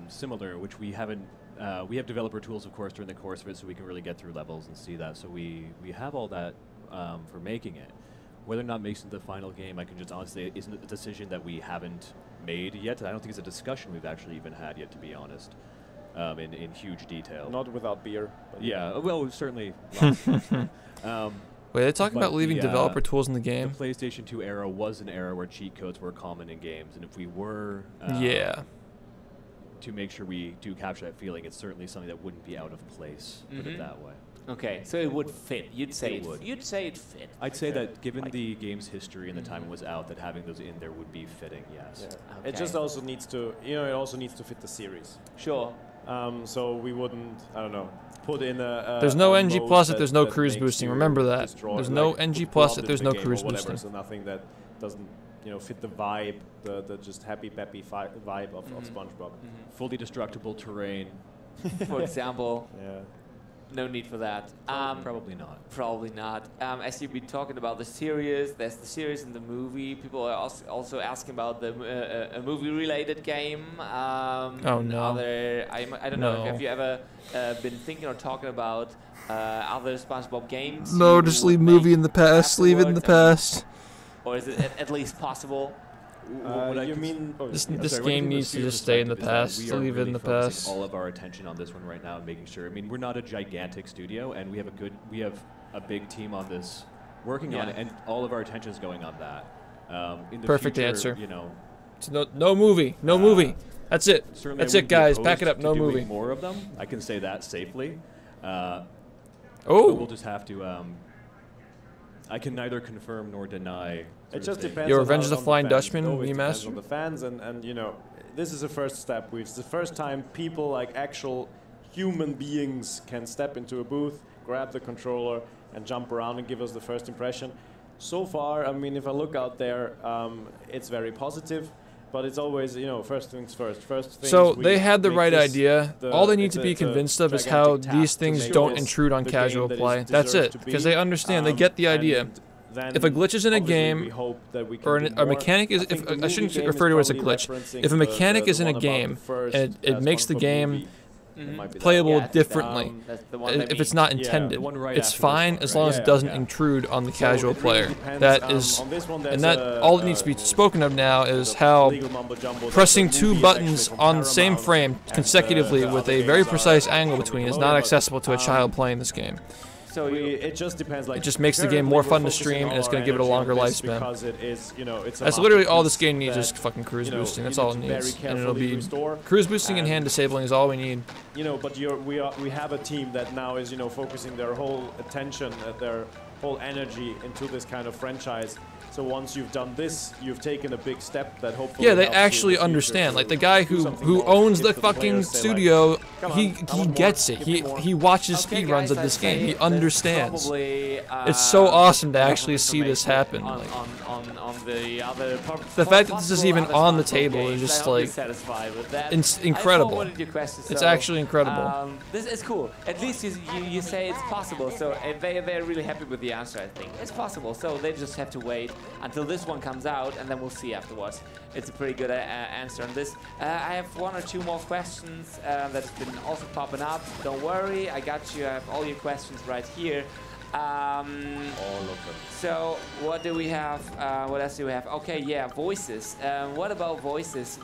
similar, which we haven't. We have developer tools, of course, during the course of it, so we can really get through levels and see that. So we have all that for making it. Whether or not it makes it the final game, I can just honestly, isn't a decision that we haven't made yet. I don't think it's a discussion we've actually even had yet, to be honest, in huge detail. Not without beer. But yeah, well, certainly. Wait, they're talking about leaving developer tools in the game? The PlayStation 2 era was an era where cheat codes were common in games, and if we were to make sure we do capture that feeling, it's certainly something that wouldn't be out of place, put it that way. Okay, so it would fit. You'd say it would. You'd say it fit. I'd say that given the game's history and the time it was out, that having those in there would be fitting, yes. Yeah. Okay. It just also needs to, it also needs to fit the series. Sure. So we wouldn't, I don't know, put in a there's no NG plus if there's no cruise boosting. Remember that. There's no NG plus if there's no cruise boosting. So nothing that doesn't, fit the vibe, the just happy peppy vibe of SpongeBob. Fully destructible terrain, for example. Yeah. No need for that. Probably not. Probably not. As you've been talking about the series, there's the series and the movie. People are also asking about the a movie-related game. Oh no! I don't know. Have you ever been thinking or talking about other SpongeBob games? No, just leave movie in the past. Leave it in the past. Or is it at least possible? You mean this game needs to just stay in the past. We are leave it in the past. All of our attention on this one right now, and making sure. I mean, we're not a gigantic studio, and we have a big team on this working on it, and all of our attention is going on that. In the Perfect future, answer. It's no movie. No movie. That's it. That's it, guys. Back it up. No movie. More of them. I can say that safely. We'll just have to. I can neither confirm nor deny. It just depends. Your Revenge of the Flying fans. Dutchman remaster. On the fans, and this is the first step. It's the first time people, like actual human beings, can step into a booth, grab the controller, and jump around and give us the first impression. So far, I mean, if I look out there, it's very positive. But it's always, first things first. So they had the right idea. All they need to be convinced of is how these things don't intrude on casual play. That's it. Because they understand, they get the idea. If a glitch is in a game, or a mechanic is, I shouldn't refer to it as a glitch. If a mechanic is in a game, and it makes the game playable differently, if it's not intended, it's fine as long as it doesn't intrude on the casual player. That is, and that all that needs to be spoken of now is how pressing 2 buttons on the same frame consecutively with a very precise angle between is not accessible to a child playing this game. So it just depends. Like it just makes the game more fun to stream, and it's going to give it a longer lifespan. Because it is, it's that's literally all this game needs is fucking cruise boosting. That's all it needs, and it'll be cruise boosting and hand disabling is all we need. But we have a team that now is focusing their whole attention, their whole energy into this kind of franchise. So once you've done this, you've taken a big step that hopefully. Yeah, they actually understand. Like the guy who owns the fucking studio, he gets it. He watches speedruns of this game. He understands. It's so awesome to actually see this happen. The fact that this is even on the table is just like it's incredible. It's actually incredible. This is cool. At least you say it's possible. So they're really happy with the answer. I think it's possible. So they just have to wait until this one comes out, and then we'll see afterwards. It's a pretty good answer on this. I have 1 or 2 more questions that's been also popping up. Don't worry, I got you. I have all your questions right here. All of them. So what do we have? What else do we have? Okay, yeah, voices. What about voices?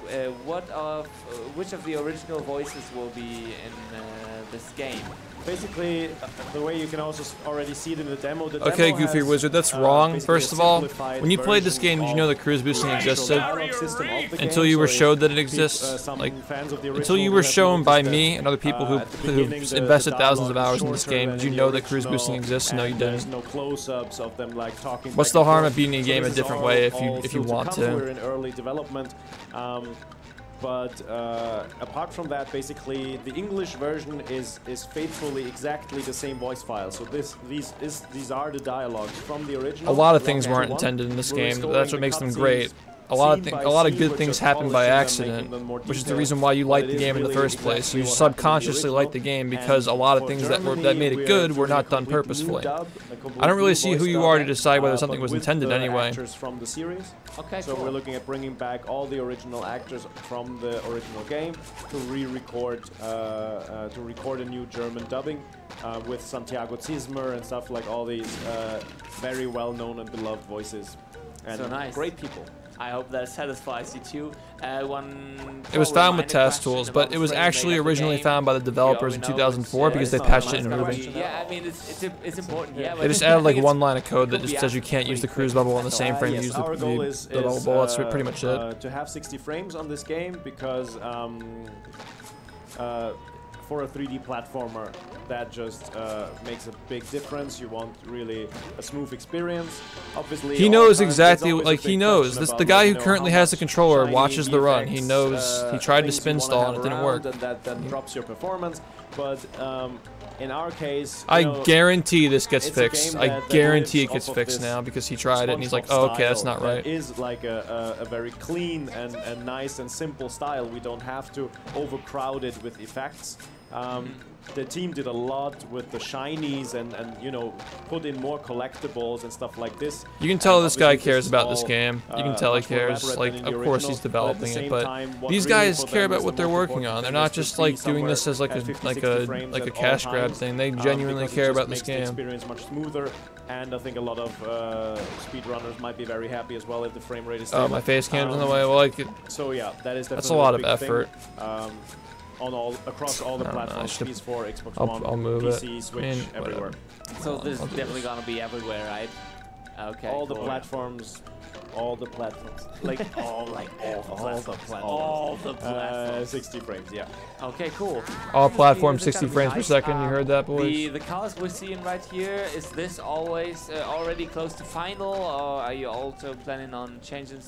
Which of the original voices will be in this game? Basically, the way you can also already see it in the demo. Okay, Goofy Wizard, that's wrong. First of all, when you played this game, did you know that cruise boosting existed? Until you were showed that it exists. Like, until you were shown by me and other people who've invested thousands of hours in this game, did you know that cruise boosting exists? No, you didn't. What's the harm of beating a game a different way if you want to? We're in early development. But apart from that, basically the English version is faithfully exactly the same voice file. So these are the dialogues from the original. A lot of things weren't intended in this game. That's what makes them great. A lot of good things happen by accident, which is the reason why you like the game in the first place. You subconsciously like the game because a lot of things that made it good were not done purposefully. I don't really see who you are to decide whether something was intended anyway. From the series. Okay, so we're looking at bringing back all the original actors from the original game to re-record, to record a new German dubbing with Santiago Zismer and stuff, like all these very well-known and beloved voices. And so nice. Great people. I hope that satisfies you too. It was found with test tools, but it was actually originally found by the developers in 2004 because they patched it in movie. Yeah, I mean, it's important. Yeah, they just added like one line of code that just says you can't use the cruise bubble in the same frame you use the bubble. That's pretty much it. To have 60 frames on this game because for a 3D platformer, that just makes a big difference. You want really a smooth experience. Obviously, he knows exactly, like he knows. The guy who currently has the controller watches the run. He knows. He tried to spin stall and it didn't work. And that drops your performance. But in our case, I guarantee this gets fixed. I guarantee it gets fixed now because he tried it and he's like, oh, okay, that's not right. It is like a very clean and nice and simple style. We don't have to overcrowd it with effects. The team did a lot with the shinies and you know, put in more collectibles and stuff like this. You can tell this guy cares about this game. You can tell he cares. Like, of course he's developing it, but these guys care about what they're working on. They're not just like doing this as like a cash grab thing. They genuinely care about this game. Experience much smoother, and I think a lot of speedrunners might be very happy as well if the frame rate is stable. Oh, my face cam's in the way. Well, like, so yeah, that is definitely that's a lot of effort. Across all the platforms, PS4, Xbox One, I'll move PC, it. Switch, everywhere. So this is definitely gonna be everywhere, right? Okay. All the platforms. All the platforms. Like all the platforms. 60 frames, yeah. Okay, cool. All platforms, 60 frames per second. You heard that, boys? The colors we're seeing right here, is this always already close to final, or are you also planning on changing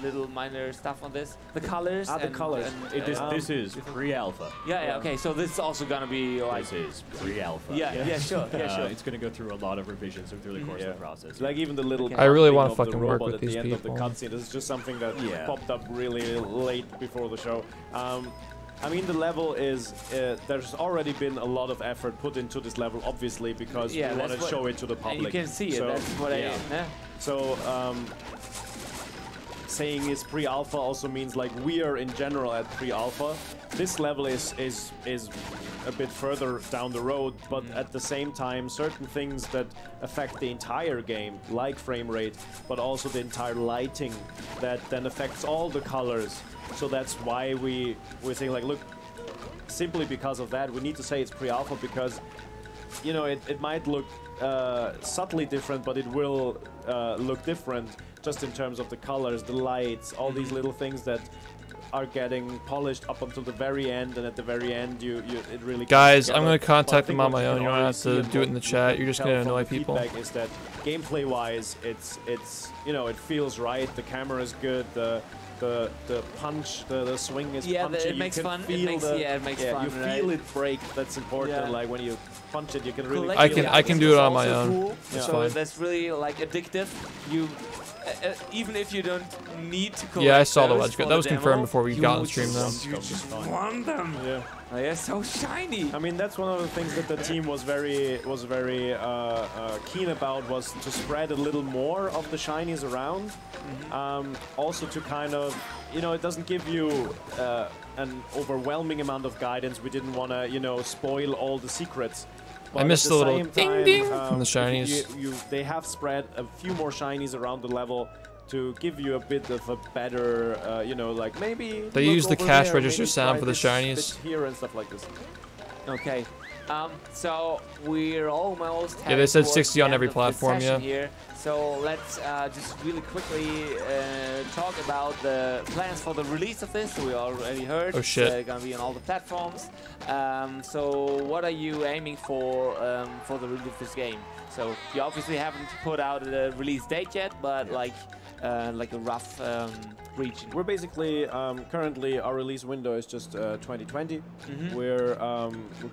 little minor stuff on this? The colors. The colors. This is pre-alpha. Yeah. Okay. So this is also gonna be like. This is pre-alpha. Yeah. Sure. It's gonna go through a lot of revisions through the course of the process. Like even the little. I really want to fucking work with these people. Of the cutscene. This is just something that popped up really late before the show. I mean, the level is, there's already been a lot of effort put into this level, obviously, because we want to show it to the public. You can see it, so, that's what So, saying it's pre-alpha also means like we are in general at pre-alpha. This level is a bit further down the road, but at the same time, certain things that affect the entire game, like frame rate, but also the entire lighting, that then affects all the colors. So that's why we're saying like, look, simply because of that, we need to say it's pre-alpha because, you know, it might look subtly different, but it will look different just in terms of the colors, the lights, all these little things that are getting polished up until the very end, and at the very end it really. Guys, I'm gonna contact them on my own. You don't have to do it in the chat. You're just gonna annoy people. Feedback is that gameplay-wise, it's you know, it feels right. The camera is good. The punch, the swing is punchy. It makes fun. It makes fun. You feel it break. That's important. Like when you punch it, you can really. I can do it on my own. Cool. So that's really like addictive. You. Even if you don't need to collect. Yeah, I saw the wedge. That was confirmed before we got on stream, though. You just want them. Yeah. Oh, they're so shiny. I mean, that's one of the things that the team was very keen about, was to spread a little more of the shinies around. Also to kind of, you know, it doesn't give you an overwhelming amount of guidance. We didn't want to, you know, spoil all the secrets. But I missed the little ding ding from the shinies. They have spread a few more shinies around the level to give you a bit of a better, you know, like maybe. They use the cash register sound for the shinies. Here and stuff like this. Okay. So we're almost. Yeah, they said 60 on every platform. Yeah. Here. So let's just really quickly talk about the plans for the release of this. We already heard. Oh shit! It's gonna be on all the platforms. So what are you aiming for the release of this game? So you obviously haven't put out a release date yet, but like a rough region? We're basically currently our release window is just 2020. We're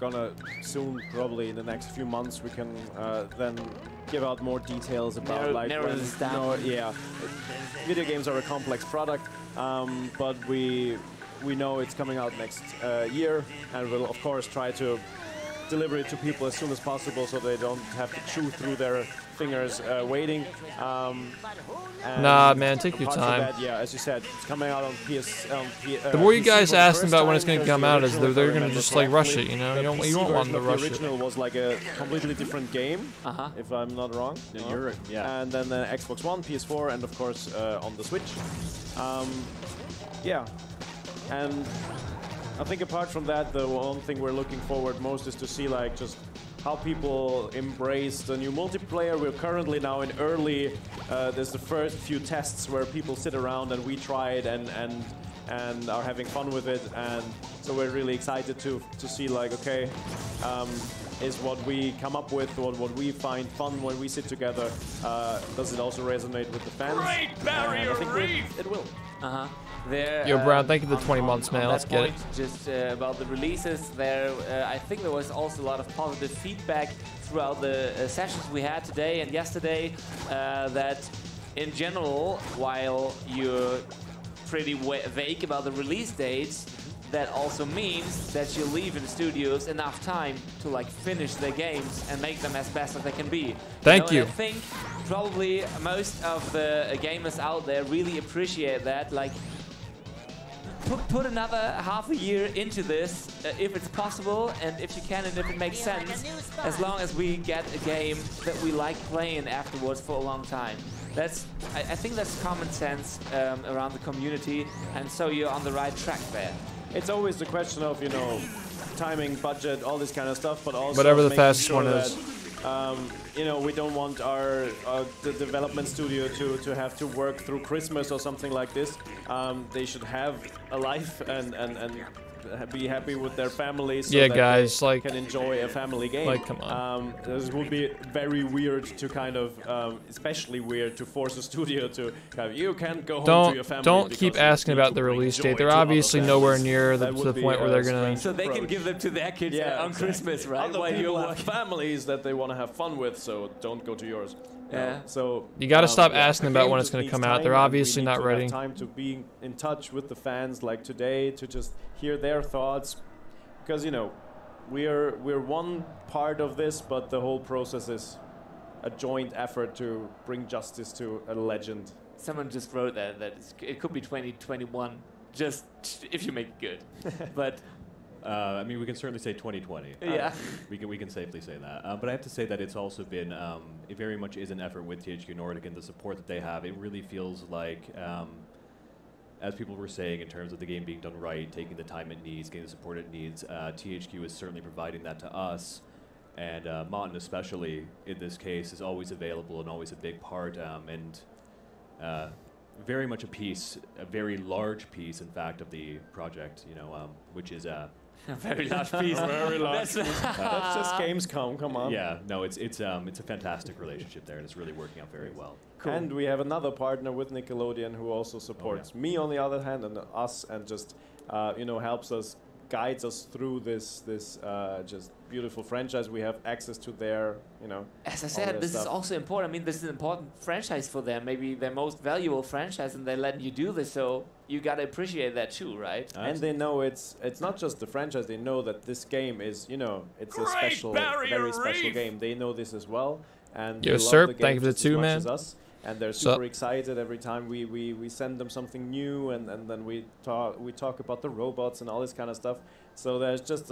gonna soon, probably in the next few months, we can then give out more details about narrow this down. Video games are a complex product, but we know it's coming out next year, and we'll of course try to deliver it to people as soon as possible so they don't have to chew through their fingers waiting. Nah, man, take your time. That, yeah, as you said, it's coming out on PS. The more you PC guys for the ask them first about when time, it's going to because come the out, is original, they're if I going to remember just like rush correctly, it, you know? the You PC don't want version them to of rush the it. original was like a completely different game, if I'm not wrong. And then the Xbox One, PS4, and of course on the Switch. Yeah, and I think apart from that, the one thing we're looking forward most is to see like just how people embrace the new multiplayer. We're currently now in early, there's the first few tests where people sit around and we try it and are having fun with it, and so we're really excited to see like, okay, is what we come up with, what we find fun when we sit together, does it also resonate with the fans? Great Barrier Reef! It will. Yo, Brown, thank you for the 20 months, man. Let's get it. Just about the releases there, I think there was also a lot of positive feedback throughout the sessions we had today and yesterday, that in general, while you're pretty vague about the release dates, that also means that you leave in studios enough time to like finish their games and make them as best as they can be. Thank you. And I think probably most of the gamers out there really appreciate that. Like, put another half a year into this, if it's possible, and if you can, and if it makes sense, as long as we get a game that we like playing afterwards for a long time. That's, I think that's common sense around the community, and so you're on the right track there. It's always the question of, you know, timing, budget, all this kind of stuff, but also whatever the making fastest sure one that, is. you know, we don't want the development studio to have to work through Christmas or something like this. They should have a life and be happy with their families. So Yeah, that guys, they like, can enjoy a family game. like, come on. This would be very weird to kind of, especially weird to force a studio to have, you can't go home to your family. Don't keep asking about the release date. They're obviously nowhere near to the point where they're gonna. So they can give them to their kids on Christmas, right? Other While people you have families that they want to have fun with, so don't go to yours. Yeah. So You gotta stop asking the about game when it's just gonna needs come out. time, They're and we obviously need not to have ready. time to be in touch with the fans, like today, to just hear their thoughts, because you know, we're one part of this, but the whole process is a joint effort to bring justice to a legend. Someone just wrote that it could be 2021, just if you make it good. But I mean, we can certainly say 2020. yeah, we can safely say that. But I have to say that it's also been, it very much is an effort with THQ Nordic and the support that they have. It really feels like, as people were saying, in terms of the game being done right, taking the time it needs, getting the support it needs, THQ is certainly providing that to us. And Martin, especially in this case, is always available and always a big part, and very much a very large piece, in fact, of the project. You know, which is a very large piece. Very large. That's just Gamescom. Come on. Yeah, no, it's a fantastic relationship there, and it's really working out very well. Cool. And we have another partner with Nickelodeon who also supports me on the other hand, and us, and just you know, helps us, guides us through this just beautiful franchise. We have access to their, you know, as I said, this is also important. I mean, this is an important franchise for them, maybe their most valuable franchise, and they let you do this, so you gotta appreciate that too, right? And they know it's not just the franchise. They know that this game is, you know, it's a special, very special game. They know this as well, and Yo, they sir, love the game thank you for the just as two, much man. as us. And they're super excited every time we send them something new, and then we talk about the robots and all this kind of stuff. So there's just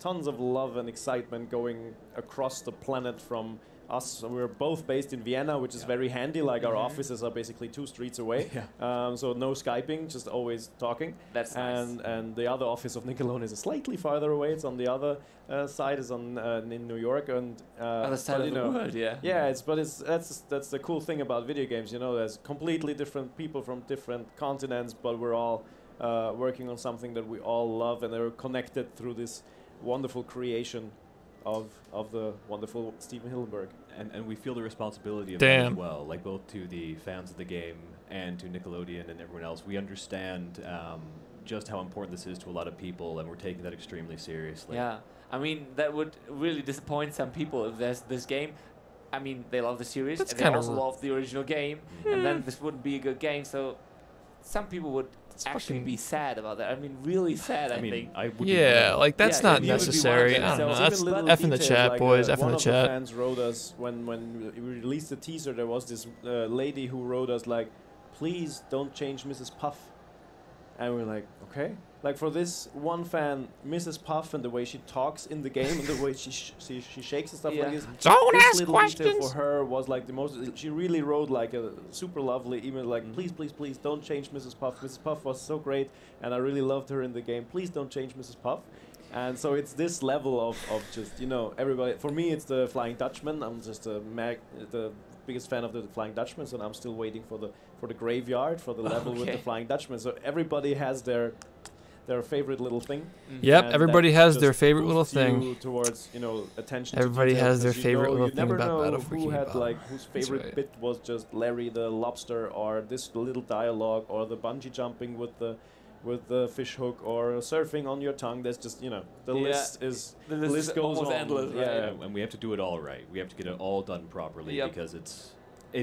tons of love and excitement going across the planet from us. So we're both based in Vienna, which is very handy. Like our offices are basically 2 streets away. So no Skyping, just always talking. That's nice. And the other office of Nickelodeon is slightly farther away. It's on the other side, is on in New York, and other side of the world. Yeah. Yeah, that's the cool thing about video games. You know, there's completely different people from different continents, but we're all working on something that we all love, and they're connected through this wonderful creation of the wonderful Steven Hillenberg. And we feel the responsibility of Damn. that as well, like both to the fans of the game and to Nickelodeon and everyone else. We understand just how important this is to a lot of people, and we're taking that extremely seriously. Yeah, I mean, that would really disappoint some people if there's this game. I mean, they love the series, That's and they kinda also love the original game, and then this wouldn't be a good game, so some people would actually be sad about that. I mean, really sad, I think. I would Yeah, like that's Yeah, not you would be necessary. one of I them, don't so know. That's even little F in the details, chat, like, boys. F in one the of chat. fans wrote us when we released the teaser. There was this lady who wrote us like, "Please don't change Mrs. Puff," and we were like, "Okay." Like for this one fan, Mrs. Puff and the way she talks in the game and the way she shakes and stuff like this. Don't this ask little detail questions. for her was like the most. She really wrote like a super lovely email, like, "Please, please, please don't change Mrs. Puff. Mrs. Puff was so great, and I really loved her in the game. Please don't change Mrs. Puff." And so it's this level of just, you know, everybody. For me, it's the Flying Dutchman. I'm just the biggest fan of the Flying Dutchman, and I'm still waiting for the graveyard, for the level with the Flying Dutchman. So everybody has their favorite little thing. Yep, and everybody that has just their favorite little boosts you thing. towards, you know, attention. Everybody to detail, has their 'cause favorite you little you thing never about know Battle for who Bikini had Bottom. like whose favorite right. bit was just Larry the lobster, or this little dialogue, or the bungee jumping with the fish hook, or surfing on your tongue. There's just, you know, the list is the list goes almost on. endless, right? Yeah. And we have to do it all right. We have to get it all done properly because it's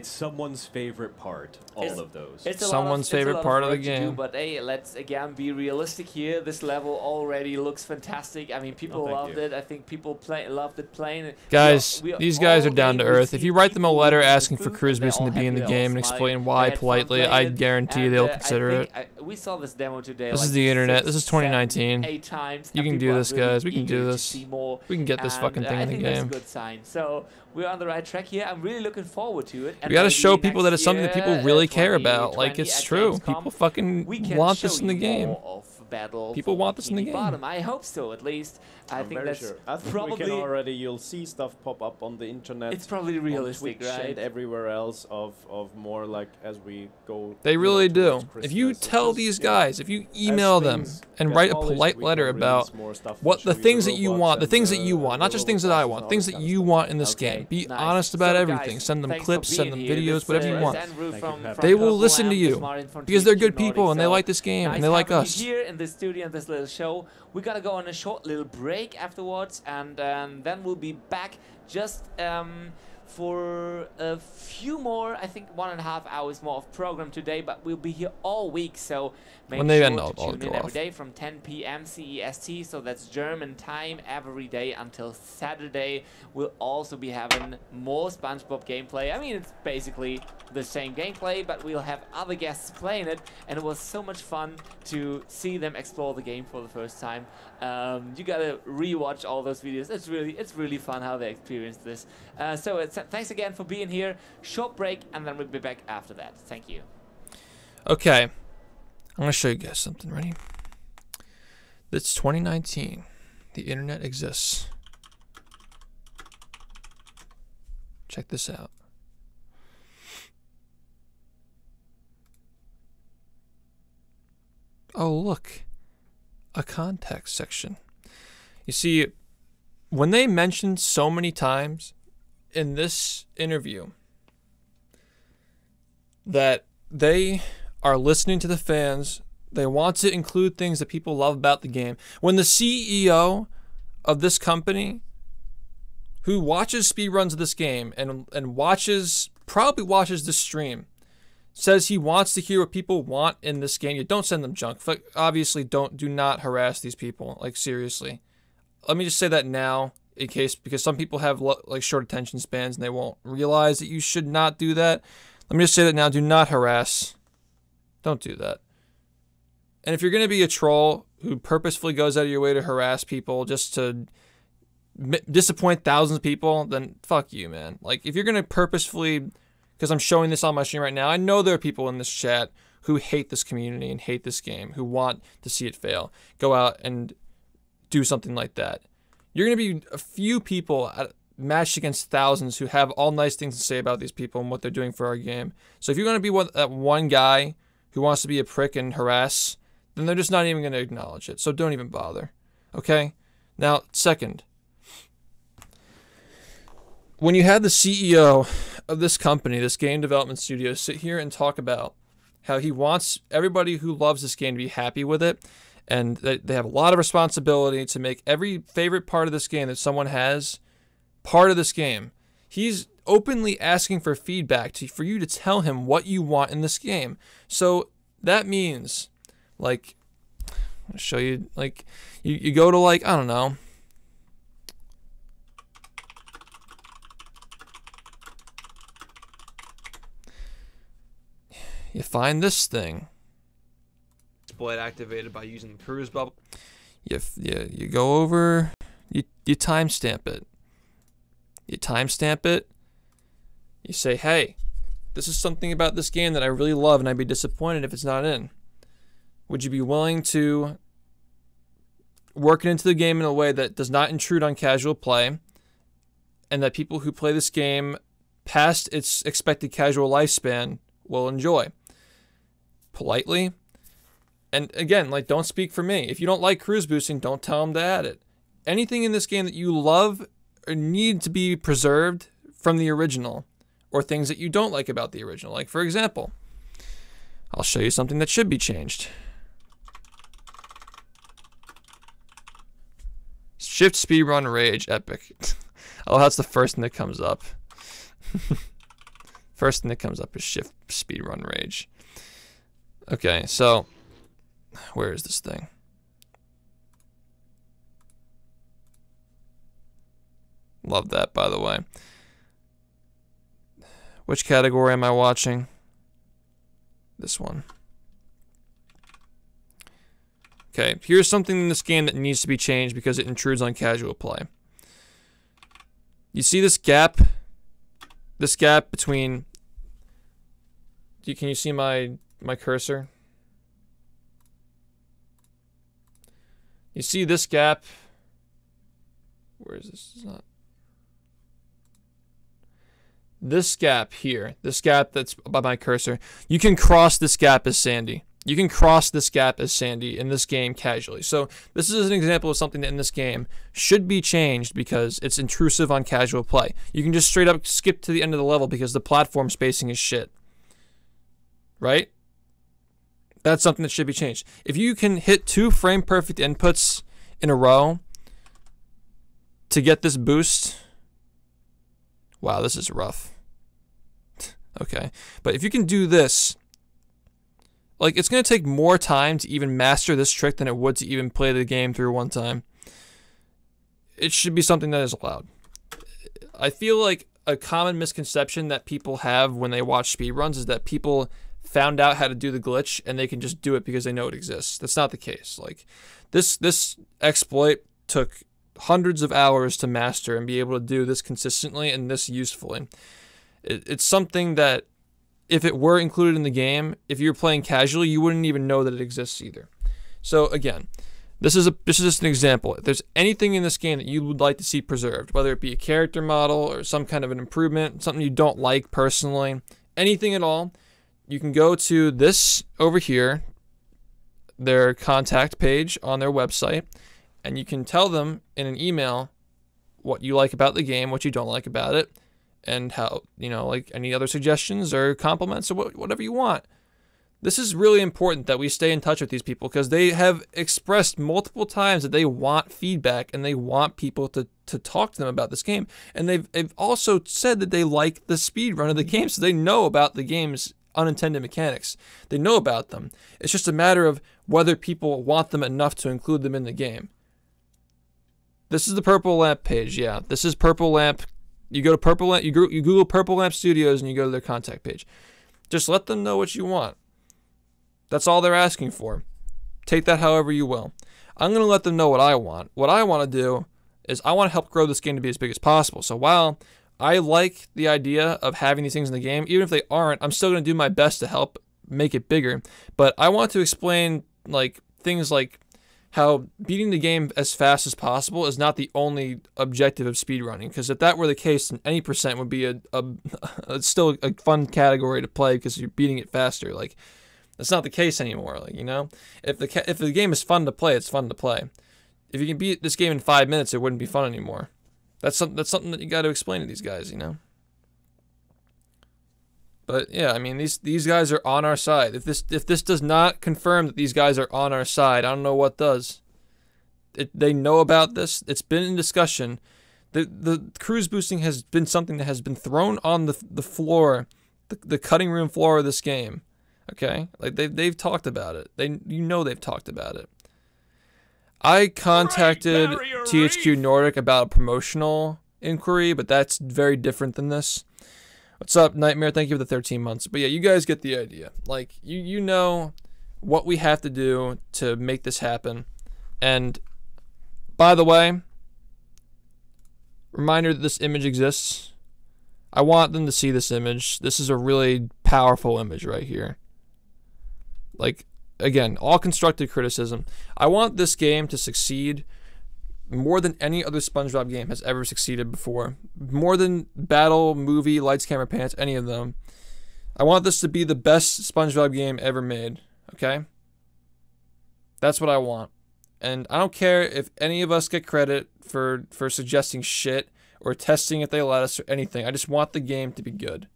someone's favorite part, all of those. It's Someone's favorite part of the work to do, game. but hey, let's again be realistic here. This level already looks fantastic. I mean, people thank loved you. it. I think people loved it playing it. Guys, We these guys are all down to day earth. we If you see write them a people letter with the asking for booth, Cruise and they're Mission to all be in the happy, they're all game and smiling. explain why They had fun politely, playing I it, guarantee and, they'll I consider it. think we saw this demo today. This like is the internet. 6, This is 7, 2019. 8 times. You and can do people are this, really guys. We can do eager to this. see more, We can get this and, fucking thing I in the think that's game. a good sign. So we're on the right track here. I'm really looking forward to it. And We gotta maybe show people next that it's something that people year, really care about. Like, 2020 it's at true. Gamescom, People fucking we can want show this in the you game. more of Battle People for want this in the Bikini game. Bottom. I hope so, at least. I I'm think very that's sure. I think probably we can already. You'll see stuff pop up on the internet. it's probably on realistic, Twitch right? and everywhere else of more like as we go. They you know, really do. towards If you Christmas. tell It's these just, guys, if you as email them things and get write a polished, polite we letter can about release more stuff. what We'll the show things the that you robots want, the and things that you want, not just things that I want, all things this that kind of you stuff. want in this Okay, game. Be nice. honest about So everything. guys, Send them thanks clips, for send them being here. videos, This whatever you is want. Andrew Thank you from for having They me. will listen to Purple you Lamp, Martin from because they're THQ good people Nordic. and they So like this game nice and they like having you us. here in the studio in this little show. We gotta go on a short little break afterwards, and then we'll be back just for a few more, I think 1.5 hours more of program today, but we'll be here all week, so make When they sure end, to I'll tune go in every off. day from 10 p.m. CEST, so that's German time every day until Saturday. We'll also be having more SpongeBob gameplay. I mean, it's basically the same gameplay, but we'll have other guests playing it, and it was so much fun to see them explore the game for the first time. You gotta rewatch all those videos. It's really fun how they experienced this. So thanks again for being here. Short break, and then we'll be back after that. Thank you. Okay, I'm gonna show you guys something. Ready? It's 2019. The internet exists. Check this out. Oh, look. A context section. You see, when they mentioned so many times in this interview that they are listening to the fans, they want to include things that people love about the game. When the CEO of this company, who watches speedruns of this game and probably watches this stream, says he wants to hear what people want in this game, you don't send them junk. Obviously, do not harass these people. Like, seriously. Let me just say that now, because some people have like short attention spans and they won't realize that you should not do that. Let me just say that now. Do not harass. Don't do that. And if you're going to be a troll who purposefully goes out of your way to harass people just to disappoint thousands of people, then fuck you, man. Like, if you're going to purposefully, because I'm showing this on my stream right now, I know there are people in this chat who hate this community and hate this game, who want to see it fail. Go out and do something like that. You're going to be a few people matched against thousands who have all nice things to say about these people and what they're doing for our game. So if you're going to be that one guy who wants to be a prick and harass, then they're just not even going to acknowledge it. So don't even bother. Okay? Now, second, when you had the CEO of this company, this game development studio, sit here and talk about how he wants everybody who loves this game to be happy with it, and that they have a lot of responsibility to make every favorite part of this game that someone has part of this game. He's openly asking for feedback for you to tell him what you want in this game. So that means, like, I'll show you, like, you go to, like, I don't know, you find this thing. Exploit activated by using the cruise bubble. You go over, you timestamp it. You timestamp it. You say, hey, this is something about this game that I really love and I'd be disappointed if it's not in. Would you be willing to work it into the game in a way that does not intrude on casual play, and that people who play this game past its expected casual lifespan will enjoy? Politely. And again, like, don't speak for me. If you don't like cruise boosting, don't tell them to add it. Anything in this game that you love or need to be preserved from the original, or things that you don't like about the original. Like, for example, I'll show you something that should be changed. Shift Speedrun Rage Epic. Oh, that's the first thing that comes up. First thing that comes up is Shift Speedrun Rage. Okay, so where is this thing? Love that, by the way. Which category am I watching? This one. Okay, here's something in this game that needs to be changed because it intrudes on casual play. You see this gap? This gap between... Can you see my cursor? You see this gap? Where is this? It's not... This gap here, this gap that's by my cursor, you can cross this gap as Sandy. You can cross this gap as Sandy in this game casually. So this is an example of something that in this game should be changed because it's intrusive on casual play. You can just straight up skip to the end of the level because the platform spacing is shit. Right? That's something that should be changed. If you can hit 2 frame perfect inputs in a row to get this boost, wow, this is rough. Okay, but if you can do this, like, it's going to take more time to even master this trick than it would to even play the game through one time. It should be something that is allowed. I feel like a common misconception that people have when they watch speedruns is that people found out how to do the glitch and they can just do it because they know it exists. That's not the case. Like, this exploit took hundreds of hours to master and be able to do this consistently and this usefully. It's something that if it were included in the game, if you're playing casually, you wouldn't even know that it exists either. So again, this is just an example. If there's anything in this game that you would like to see preserved, whether it be a character model or some kind of an improvement, something you don't like personally, anything at all, you can go to this over here, their contact page on their website, and you can tell them in an email what you like about the game, what you don't like about it, and how, you know, like any other suggestions or compliments or whatever you want. This is really important that we stay in touch with these people because they have expressed multiple times that they want feedback and they want people to talk to them about this game. And they've also said that they like the speed run of the game, so they know about the game's unintended mechanics. They know about them. It's just a matter of whether people want them enough to include them in the game. This is the Purple Lamp page. Yeah, this is Purple Lamp. You go to Purple Lamp, you Google Purple Lamp Studios and you go to their contact page. Just let them know what you want. That's all they're asking for. Take that however you will. I'm going to let them know what I want. What I want to do is I want to help grow this game to be as big as possible. So while I like the idea of having these things in the game, even if they aren't, I'm still going to do my best to help make it bigger. But I want to explain like things like how beating the game as fast as possible is not the only objective of speedrunning. Because if that were the case, then any percent would be still a fun category to play because you're beating it faster. Like, that's not the case anymore. Like, you know, if the game is fun to play, it's fun to play. If you can beat this game in 5 minutes, it wouldn't be fun anymore. That's something that you got to explain to these guys, you know. But yeah, I mean, these guys are on our side. If this does not confirm that these guys are on our side, I don't know what does. They know about this. It's been in discussion. The cruise boosting has been something that has been thrown on the floor, the cutting room floor of this game. Okay, like they've talked about it. They've talked about it. I contacted THQ Nordic about a promotional inquiry, but that's very different than this. What's up, Nightmare? Thank you for the 13 months. But yeah, you guys get the idea. Like, you know what we have to do to make this happen. And, by the way, reminder that this image exists. I want them to see this image. This is a really powerful image right here. Like, again, all constructive criticism. I want this game to succeed more than any other SpongeBob game has ever succeeded before. More than Battle, Movie, Lights, Camera, Pants, any of them. I want this to be the best SpongeBob game ever made, okay? That's what I want. And I don't care if any of us get credit for suggesting shit or testing if they let us or anything. I just want the game to be good.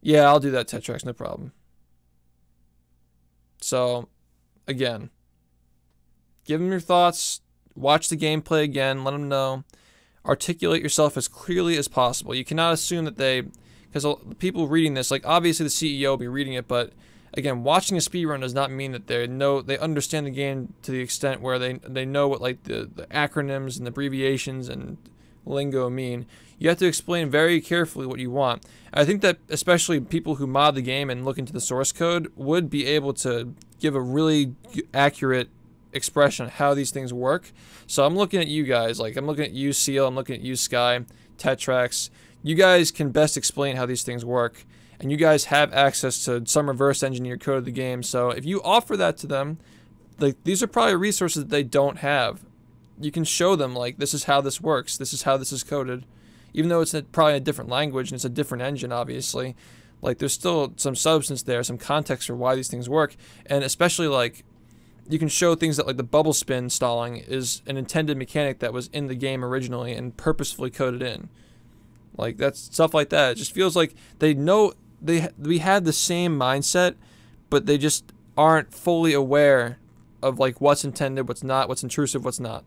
Yeah, I'll do that, Tetrax, no problem. So, again, give them your thoughts, watch the gameplay again, let them know, articulate yourself as clearly as possible. You cannot assume that because the people reading this, like obviously the CEO will be reading it, but again, watching a speedrun does not mean that they understand the game to the extent where they know what like the acronyms and abbreviations and lingo mean. You have to explain very carefully what you want. I think that especially people who mod the game and look into the source code would be able to give a really accurate expression of how these things work. So I'm looking at you guys, like I'm looking at you, Seal, I'm looking at you, Sky, Tetrax. You guys can best explain how these things work, and you guys have access to some reverse engineered code of the game. So if you offer that to them, like these are probably resources that they don't have. You can show them like this is how this works, this is how this is coded, even though it's probably a different language and it's a different engine, obviously. Like there's still some substance there, some context for why these things work, and especially like you can show things that like the bubble spin stalling is an intended mechanic that was in the game originally and purposefully coded in. Like that's stuff like that. It just feels like they know we had the same mindset, but they just aren't fully aware of like what's intended, what's not, what's intrusive, what's not.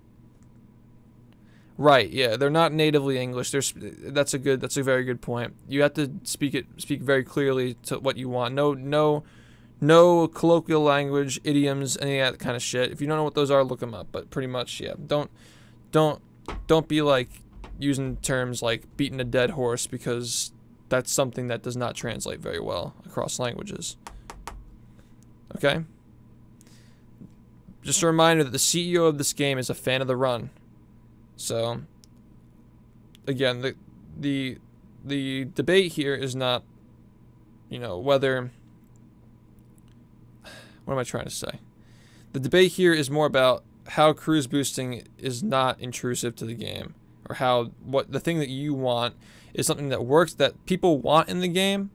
Right, yeah, they're not natively English. That's a very good point. You have to speak very clearly to what you want. No colloquial language, idioms, any of that kind of shit. If you don't know what those are, look them up. But pretty much, yeah, don't be like using terms like beating a dead horse, because that's something that does not translate very well across languages. Okay? Just a reminder that the CEO of this game is a fan of the run. So, again, the debate here is not, you know, whether... What am I trying to say? The debate here is more about how cruise boosting is not intrusive to the game, or how the thing that you want is something that works, that people want in the game.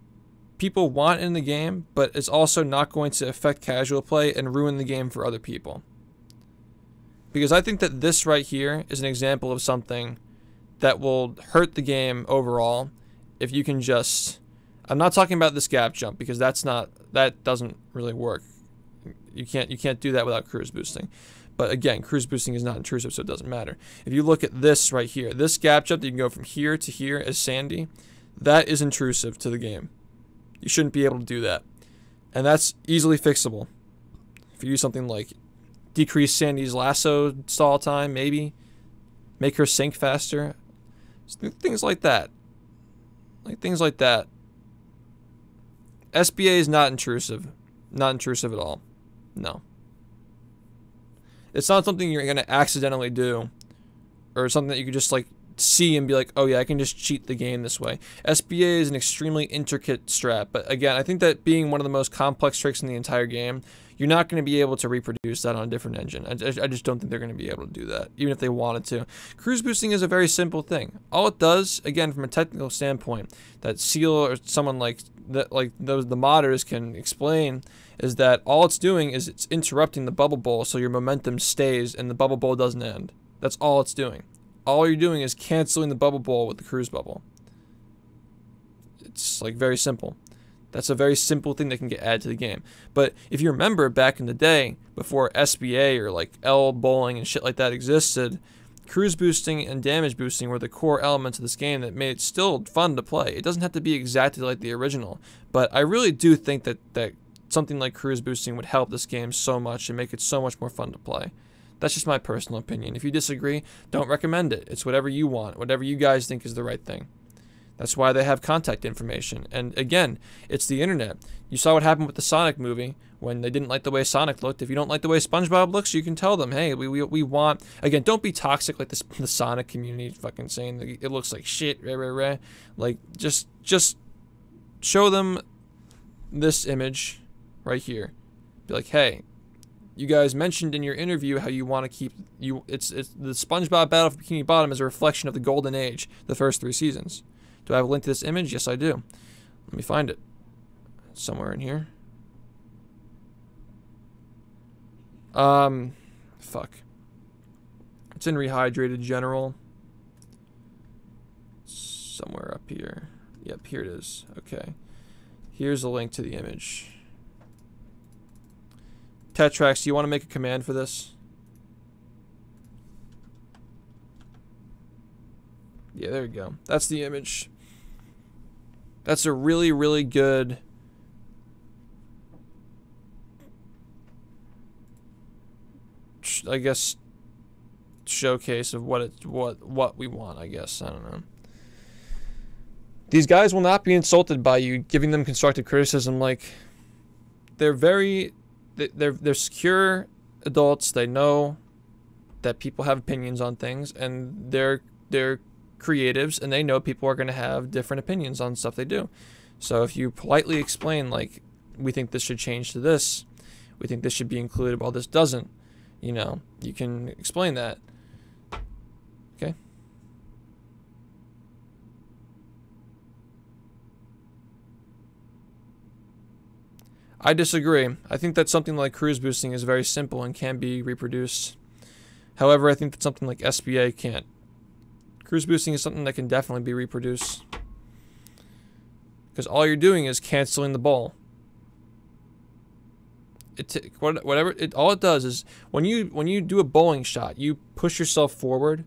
People want in the game, but it's also not going to affect casual play and ruin the game for other people. Because I think that this right here is an example of something that will hurt the game overall if you can just... I'm not talking about this gap jump, because that doesn't really work. You can't do that without cruise boosting. But again, cruise boosting is not intrusive, so it doesn't matter. If you look at this right here, this gap jump that you can go from here to here as Sandy, that is intrusive to the game. You shouldn't be able to do that. And that's easily fixable. If you use something like decrease Sandy's lasso stall time, maybe. Make her sink faster. Things like that. Like things like that. SBA is not intrusive. Not intrusive at all. No. It's not something you're going to accidentally do, or something that you could just like see and be like, oh yeah, I can just cheat the game this way. SBA is an extremely intricate strat, but again, I think that being one of the most complex tricks in the entire game, you're not going to be able to reproduce that on a different engine. I just don't think they're going to be able to do that, even if they wanted to. Cruise boosting is a very simple thing. All it does, again, from a technical standpoint, that Seal or someone like that, like the modders can explain, is that all it's doing is it's interrupting the bubble bowl so your momentum stays and the bubble bowl doesn't end. That's all it's doing. All you're doing is canceling the bubble bowl with the cruise bubble. It's like very simple. That's a very simple thing that can get added to the game. But if you remember back in the day, before SBA or like L bowling and shit like that existed, cruise boosting and damage boosting were the core elements of this game that made it still fun to play. It doesn't have to be exactly like the original, but I really do think that something like cruise boosting would help this game so much and make it so much more fun to play. That's just my personal opinion. If you disagree, don't recommend it. It's whatever you want, whatever you guys think is the right thing. That's why they have contact information. And again, it's the internet. You saw what happened with the Sonic movie when they didn't like the way Sonic looked. If you don't like the way SpongeBob looks, you can tell them, hey, we want... Again, don't be toxic like the Sonic community fucking saying that it looks like shit, rah. Like, just show them this image right here. Be like, hey, you guys mentioned in your interview how you want to keep... It's the SpongeBob Battle for Bikini Bottom is a reflection of the Golden Age, the first 3 seasons. Do I have a link to this image? Yes, I do. Let me find it. It's somewhere in here. Fuck. It's in Rehydrated General. Somewhere up here. Yep, here it is. Okay. Here's a link to the image. Tetrax, do you want to make a command for this? Yeah, there you go. That's the image. That's a really, really good... I guess showcase of what we want, I guess. I don't know. These guys will not be insulted by you giving them constructive criticism. Like, they're secure adults. They know that people have opinions on things, and they're creatives, and they know people are going to have different opinions on stuff they do. So if you politely explain, like, we think this should change to this, we think this should be included while this doesn't, you know, you can explain that. Okay. I disagree. I think that something like cruise boosting is very simple and can be reproduced. However, I think that something like SBA can't. Cruise boosting is something that can definitely be reproduced. Because all you're doing is canceling the ball. All it does is when you do a bowling shot, you push yourself forward,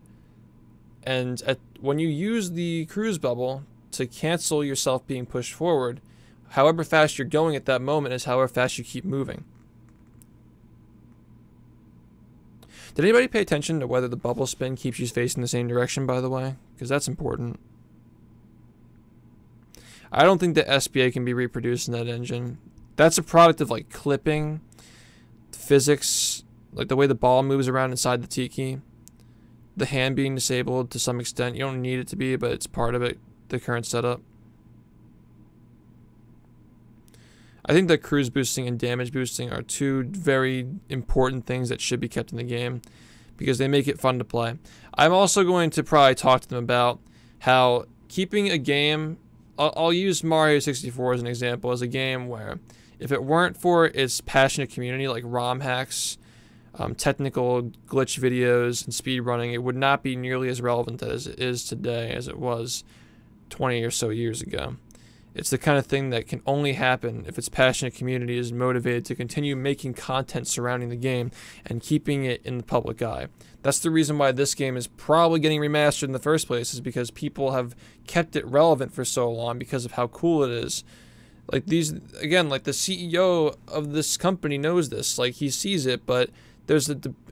and when you use the cruise bubble to cancel yourself being pushed forward, however fast you're going at that moment is however fast you keep moving. Did anybody pay attention to whether the bubble spin keeps you facing the same direction, by the way? Because that's important. I don't think the SBA can be reproduced in that engine. That's a product of, like, clipping, physics, like the way the ball moves around inside the tiki. The hand being disabled to some extent. You don't need it to be, but it's part of it, the current setup. I think that cruise boosting and damage boosting are two very important things that should be kept in the game because they make it fun to play. I'm also going to probably talk to them about how keeping a game... I'll use Mario 64 as an example, as a game where if it weren't for its passionate community like ROM hacks, technical glitch videos, and speedrunning, it would not be nearly as relevant as it is today as it was 20 or so years ago. It's the kind of thing that can only happen if its passionate community is motivated to continue making content surrounding the game and keeping it in the public eye. That's the reason why this game is probably getting remastered in the first place, is because people have kept it relevant for so long because of how cool it is. Like these, again, like the CEO of this company knows this, like he sees it, but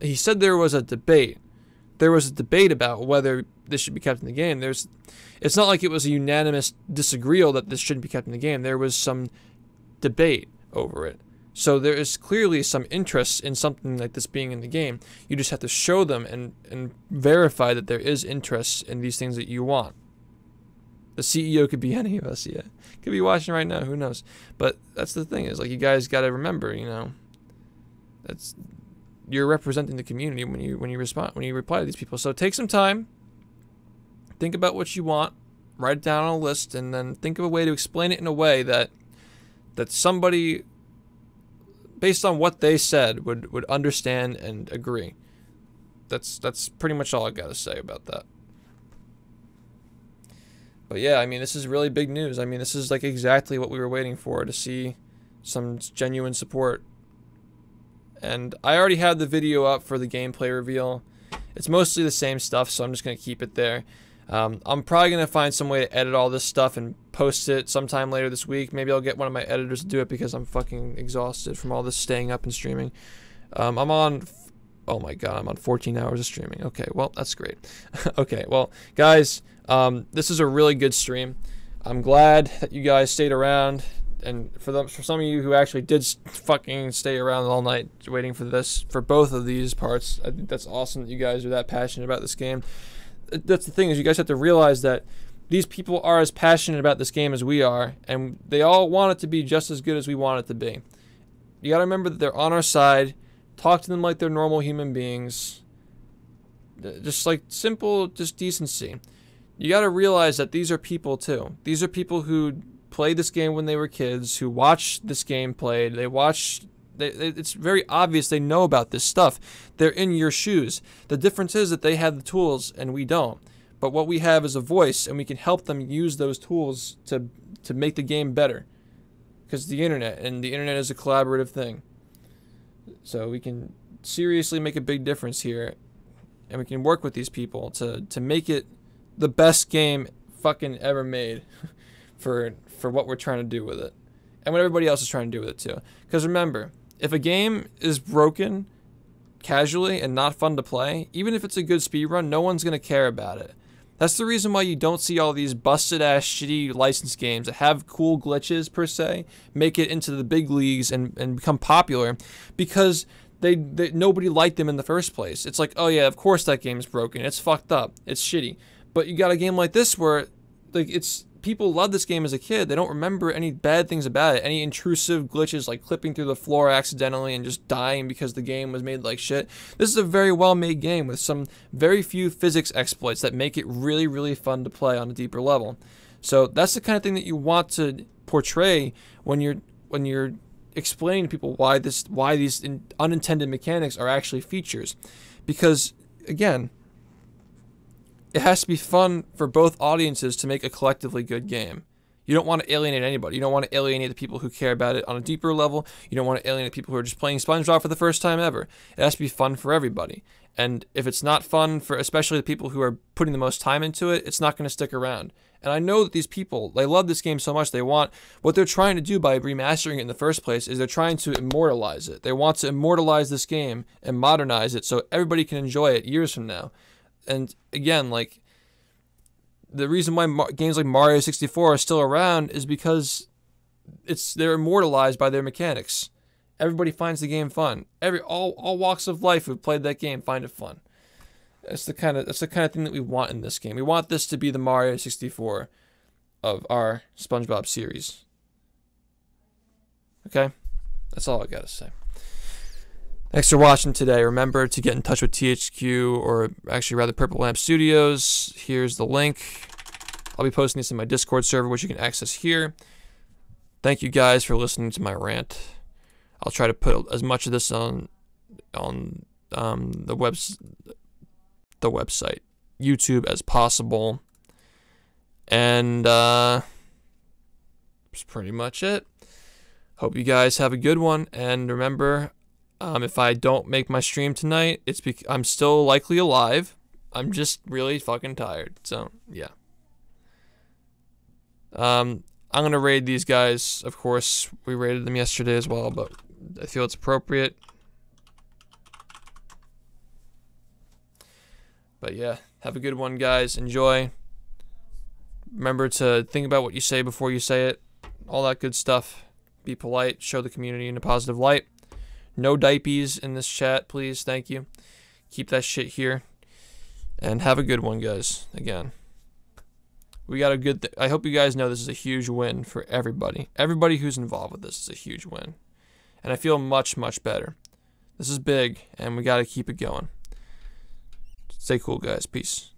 he said there was a debate. There was a debate about whether this should be kept in the game. It's not like it was a unanimous disagreeal that this shouldn't be kept in the game. There was some debate over it. So there is clearly some interest in something like this being in the game. You just have to show them and verify that there is interest in these things that you want. The CEO could be any of us, yeah. Could be watching right now, who knows. But that's the thing, is like, you guys got to remember, you know, you're representing the community when you reply to these people. So take some time, think about what you want, write it down on a list, and then think of a way to explain it in a way that somebody, based on what they said, would understand and agree. that's pretty much all I gotta say about that. But yeah, I mean, this is really big news. I mean, this is like exactly what we were waiting for, to see some genuine support. And I already had the video up for the gameplay reveal. It's mostly the same stuff, so I'm just gonna keep it there. I'm probably gonna find some way to edit all this stuff and post it sometime later this week. Maybe I'll get one of my editors to do it because I'm fucking exhausted from all this staying up and streaming. I'm on, oh my god, I'm on 14 hours of streaming. Okay, well, that's great. Okay, well, guys, this is a really good stream. I'm glad that you guys stayed around, and for some of you who actually did fucking stay around all night waiting for this, for both of these parts, I think that's awesome that you guys are that passionate about this game. That's the thing, is you guys have to realize that these people are as passionate about this game as we are, and they all want it to be just as good as we want it to be. You gotta remember that they're on our side. Talk to them like they're normal human beings. Just like simple, just decency. You gotta realize that these are people too. These are people who played this game when they were kids, who watched this game played. It's very obvious they know about this stuff. They're in your shoes. The difference is that they have the tools and we don't. But what we have is a voice, and we can help them use those tools to make the game better. Because the internet is a collaborative thing. So we can seriously make a big difference here, and we can work with these people to make it the best game fucking ever made for what we're trying to do with it. And what everybody else is trying to do with it too. Because remember, if a game is broken casually and not fun to play, even if it's a good speedrun, no one's going to care about it. That's the reason why you don't see all these busted-ass shitty licensed games that have cool glitches, per se, make it into the big leagues and become popular, because nobody liked them in the first place. It's like, oh yeah, of course that game's broken. It's fucked up. It's shitty. But you got a game like this where like people love this game as a kid. They don't remember any bad things about it. Any intrusive glitches like clipping through the floor accidentally and just dying because the game was made like shit. This is a very well-made game with some very few physics exploits that make it really, really fun to play on a deeper level. So that's the kind of thing that you want to portray when you're explaining to people why these unintended mechanics are actually features. Because again, it has to be fun for both audiences to make a collectively good game. You don't want to alienate anybody. You don't want to alienate the people who care about it on a deeper level. You don't want to alienate people who are just playing SpongeBob for the first time ever. It has to be fun for everybody. And if it's not fun for especially the people who are putting the most time into it, it's not going to stick around. And I know that these people, they love this game so much, what they're trying to do by remastering it in the first place is they're trying to immortalize it. They want to immortalize this game and modernize it so everybody can enjoy it years from now. And again, like, the reason why games like Mario 64 are still around is because they're immortalized by their mechanics. Everybody finds the game fun. All walks of life who've played that game find it fun. That's the kind of thing that we want in this game. We want this to be the Mario 64 of our SpongeBob series. Okay? That's all I gotta say. Thanks for watching today. Remember to get in touch with THQ, or actually rather Purple Lamp Studios. Here's the link. I'll be posting this in my Discord server, which you can access here. Thank you guys for listening to my rant. I'll try to put as much of this on the website, YouTube, as possible. And that's pretty much it. Hope you guys have a good one, and remember, if I don't make my stream tonight, it's because I'm still likely alive. I'm just really fucking tired. So, yeah. I'm going to raid these guys. Of course, we raided them yesterday as well, but I feel it's appropriate. But yeah, have a good one, guys. Enjoy. Remember to think about what you say before you say it. All that good stuff. Be polite. Show the community in a positive light. No diapies in this chat, please. Thank you. Keep that shit here. And have a good one, guys. Again. We got a good... I hope you guys know this is a huge win for everybody. Everybody who's involved with this is a huge win. And I feel much, much better. This is big, and we got to keep it going. Stay cool, guys. Peace.